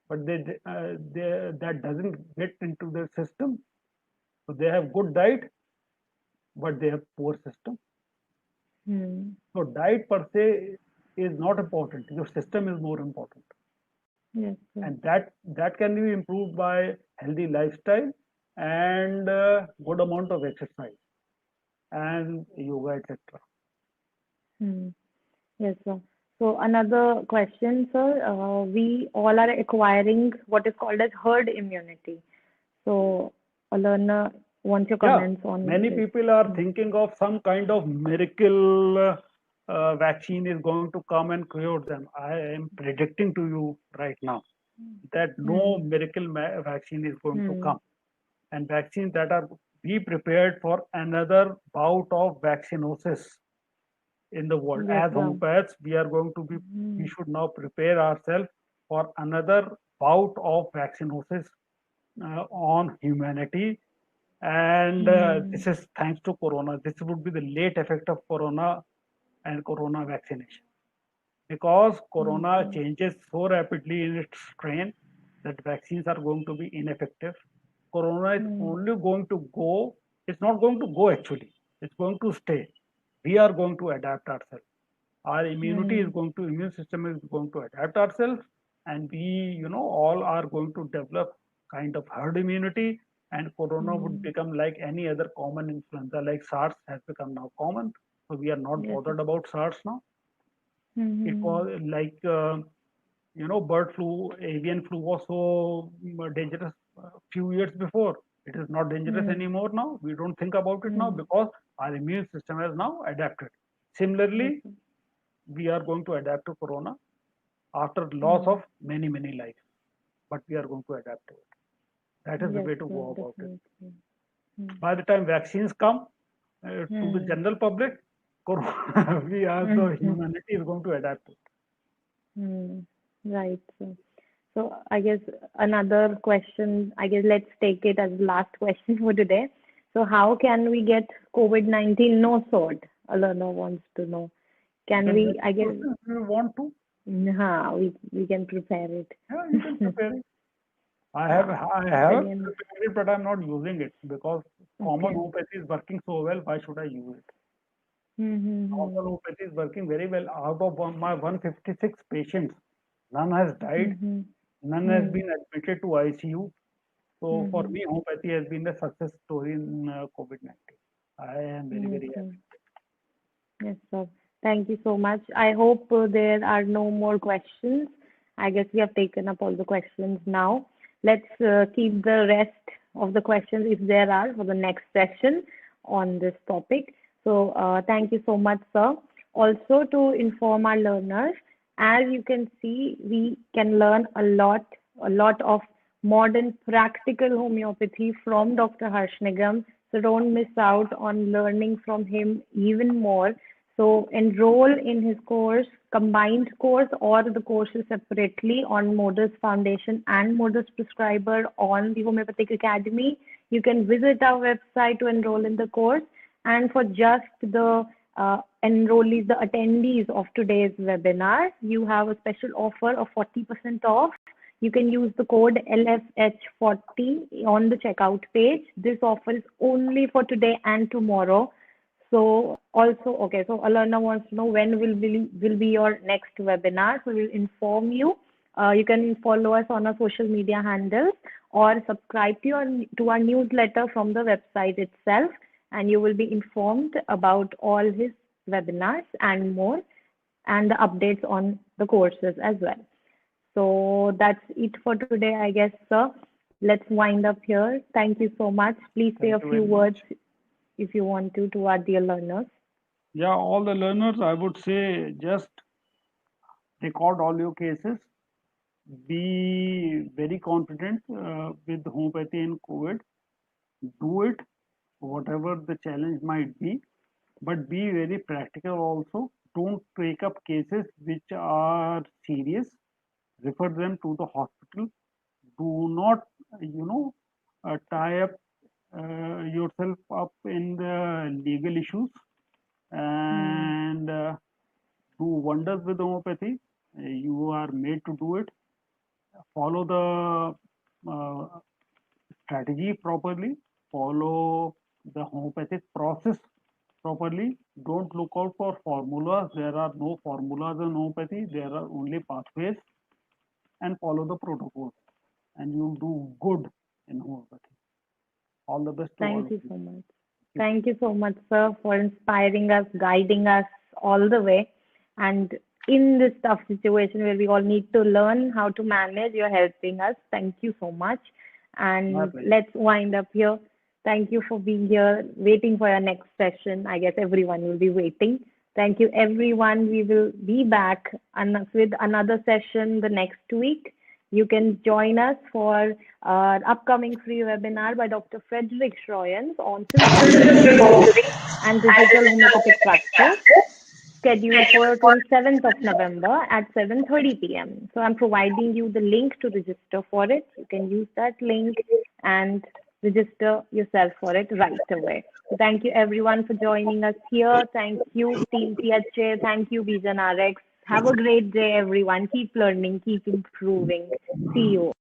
Speaker 2: but that doesn't get into their system. So they have good diet, but they have poor system.
Speaker 1: Hmm.
Speaker 2: So diet per se is not important. Your system is more important,
Speaker 1: Yes, sir.
Speaker 2: and that can be improved by healthy lifestyle and good amount of exercise and yoga, etc.
Speaker 1: Hmm. Yes, sir. So another question, sir. We all are acquiring what is called as herd immunity. So a learner wants your
Speaker 2: Yeah,
Speaker 1: comments on
Speaker 2: many
Speaker 1: this.
Speaker 2: people are thinking of some kind of miracle vaccine is going to come and cure them. I am predicting to you right now that no
Speaker 1: Hmm.
Speaker 2: miracle vaccine is going to
Speaker 1: Hmm.
Speaker 2: come, and vaccines that are be prepared for another bout of vaccinosis in the world.
Speaker 1: Yes,
Speaker 2: As
Speaker 1: sir.
Speaker 2: homeopaths, we are going to be, we
Speaker 1: Hmm.
Speaker 2: should now prepare ourselves for another bout of vaccinosis on humanity. And
Speaker 1: Hmm.
Speaker 2: this is thanks to Corona. This would be the late effect of Corona and Corona vaccination. Because Corona
Speaker 1: Okay.
Speaker 2: changes so rapidly in its strain that vaccines are going to be ineffective. Corona is
Speaker 1: Hmm.
Speaker 2: only going to go, it's not going to go actually, it's going to stay. We are going to adapt ourselves. Our immunity is
Speaker 1: Hmm.
Speaker 2: going to, immune system is going to adapt ourselves, and we, all are going to develop kind of herd immunity, and Corona would
Speaker 1: Hmm.
Speaker 2: become like any other common influenza, like SARS has become now common. So we are not
Speaker 1: Yes.
Speaker 2: bothered about SARS now. It
Speaker 1: Hmm.
Speaker 2: was like, bird flu, avian flu was so dangerous a few years before. It is not dangerous
Speaker 1: Hmm.
Speaker 2: anymore now. We don't think about it now
Speaker 1: Hmm.
Speaker 2: because our immune system has now adapted.
Speaker 1: Yes.
Speaker 2: Similarly,
Speaker 1: Sir.
Speaker 2: we are going to adapt to Corona after loss
Speaker 1: Hmm.
Speaker 2: of many, many lives, but we are going to adapt to it. That is the
Speaker 1: Yes,
Speaker 2: way to
Speaker 1: sir.
Speaker 2: go about it.
Speaker 1: Definitely. Hmm.
Speaker 2: By the time vaccines come to the
Speaker 1: Hmm.
Speaker 2: general public, Corona, we as
Speaker 1: Hmm.
Speaker 2: the humanity is going to adapt to it.
Speaker 1: Hmm. Right. So I guess another question, I guess let's take it as the last question for today. So how can we get COVID-19 no sort? A learner wants to know. Can
Speaker 2: Then
Speaker 1: we,
Speaker 2: very
Speaker 1: I guess,
Speaker 2: question, if you want to,
Speaker 1: we can prepare it.
Speaker 2: yeah, you can prepare it.
Speaker 1: Uh,
Speaker 2: I have
Speaker 1: again,
Speaker 2: prepared it, but I'm not using it because common
Speaker 1: okay.
Speaker 2: homeopathy is working so well. Why should I use it? Common
Speaker 1: Mm-hmm.
Speaker 2: homeopathy is working very well. Out of my 156 patients, none has died,
Speaker 1: Mm-hmm.
Speaker 2: none has
Speaker 1: Hmm.
Speaker 2: been admitted to ICU. So for
Speaker 1: Mm-hmm.
Speaker 2: me, homeopathy has been a success story in COVID-19. I am very, very
Speaker 1: Okay.
Speaker 2: happy.
Speaker 1: Yes, sir. Thank you so much. I hope there are no more questions. I guess we have taken up all the questions now. Let's keep the rest of the questions, if there are, for the next session on this topic. So, thank you so much, sir. Also, to inform our learners, as you can see, we can learn a lot of modern practical homeopathy from Dr. Harsh Nigam. So, don't miss out on learning from him even more. So enroll in his course, combined course, or the courses separately on Modus Foundation and Modus Prescriber on the Homeopathic Academy. You can visit our website to enroll in the course. And for just the enrollees, the attendees of today's webinar, you have a special offer of 40% off. You can use the code LFH40 on the checkout page. This offer is only for today and tomorrow. So also, okay, so Alana wants to know when will be your next webinar. So we'll inform you. You can follow us on our social media handles or subscribe to our newsletter from the website itself, and you will be informed about all his webinars and more, and the updates on the courses as well. So that's it for today, I guess, sir. Let's wind up here. Thank you so much. Please say a
Speaker 2: Thank you
Speaker 1: few
Speaker 2: very
Speaker 1: words
Speaker 2: much.
Speaker 1: if you want to our dear learners.
Speaker 2: Yeah, all the learners, I would say just record all your cases, be very confident with homeopathy and COVID. Do it, whatever the challenge might be, but be very practical also. Don't take up cases which are serious. Refer them to the hospital. Do not, tie up yourself up in the legal issues,
Speaker 1: Hmm.
Speaker 2: and do wonders with homeopathy. You are made to do it. Follow the strategy properly. Follow the homeopathic process properly. Don't look out for formulas. There are no formulas in homeopathy. There are only pathways, and follow the protocols, and you'll do good in homeopathy. All the best to all
Speaker 1: Thank
Speaker 2: of
Speaker 1: you
Speaker 2: you.
Speaker 1: so much.
Speaker 2: Thank you.
Speaker 1: Thank you so much, sir, for inspiring us, guiding us all the way. And in this tough situation where we all need to learn how to manage, you're helping us. Thank you so much. And
Speaker 2: My pleasure.
Speaker 1: let's wind up here. Thank you for being here, waiting for your next session. I guess everyone will be waiting. Thank you, everyone. We will be back with another session the next week. You can join us for our upcoming free webinar by Dr. Frederick Schroyens on sensory and digital homeopathic practice, scheduled for 27th of November at 7:30 p.m. So I'm providing you the link to register for it. You can use that link and register yourself for it right away. So thank you everyone for joining us here. Thank you, Team THA. Thank you, Bijan RX. Have a great day, everyone. Keep learning, keep improving. See you.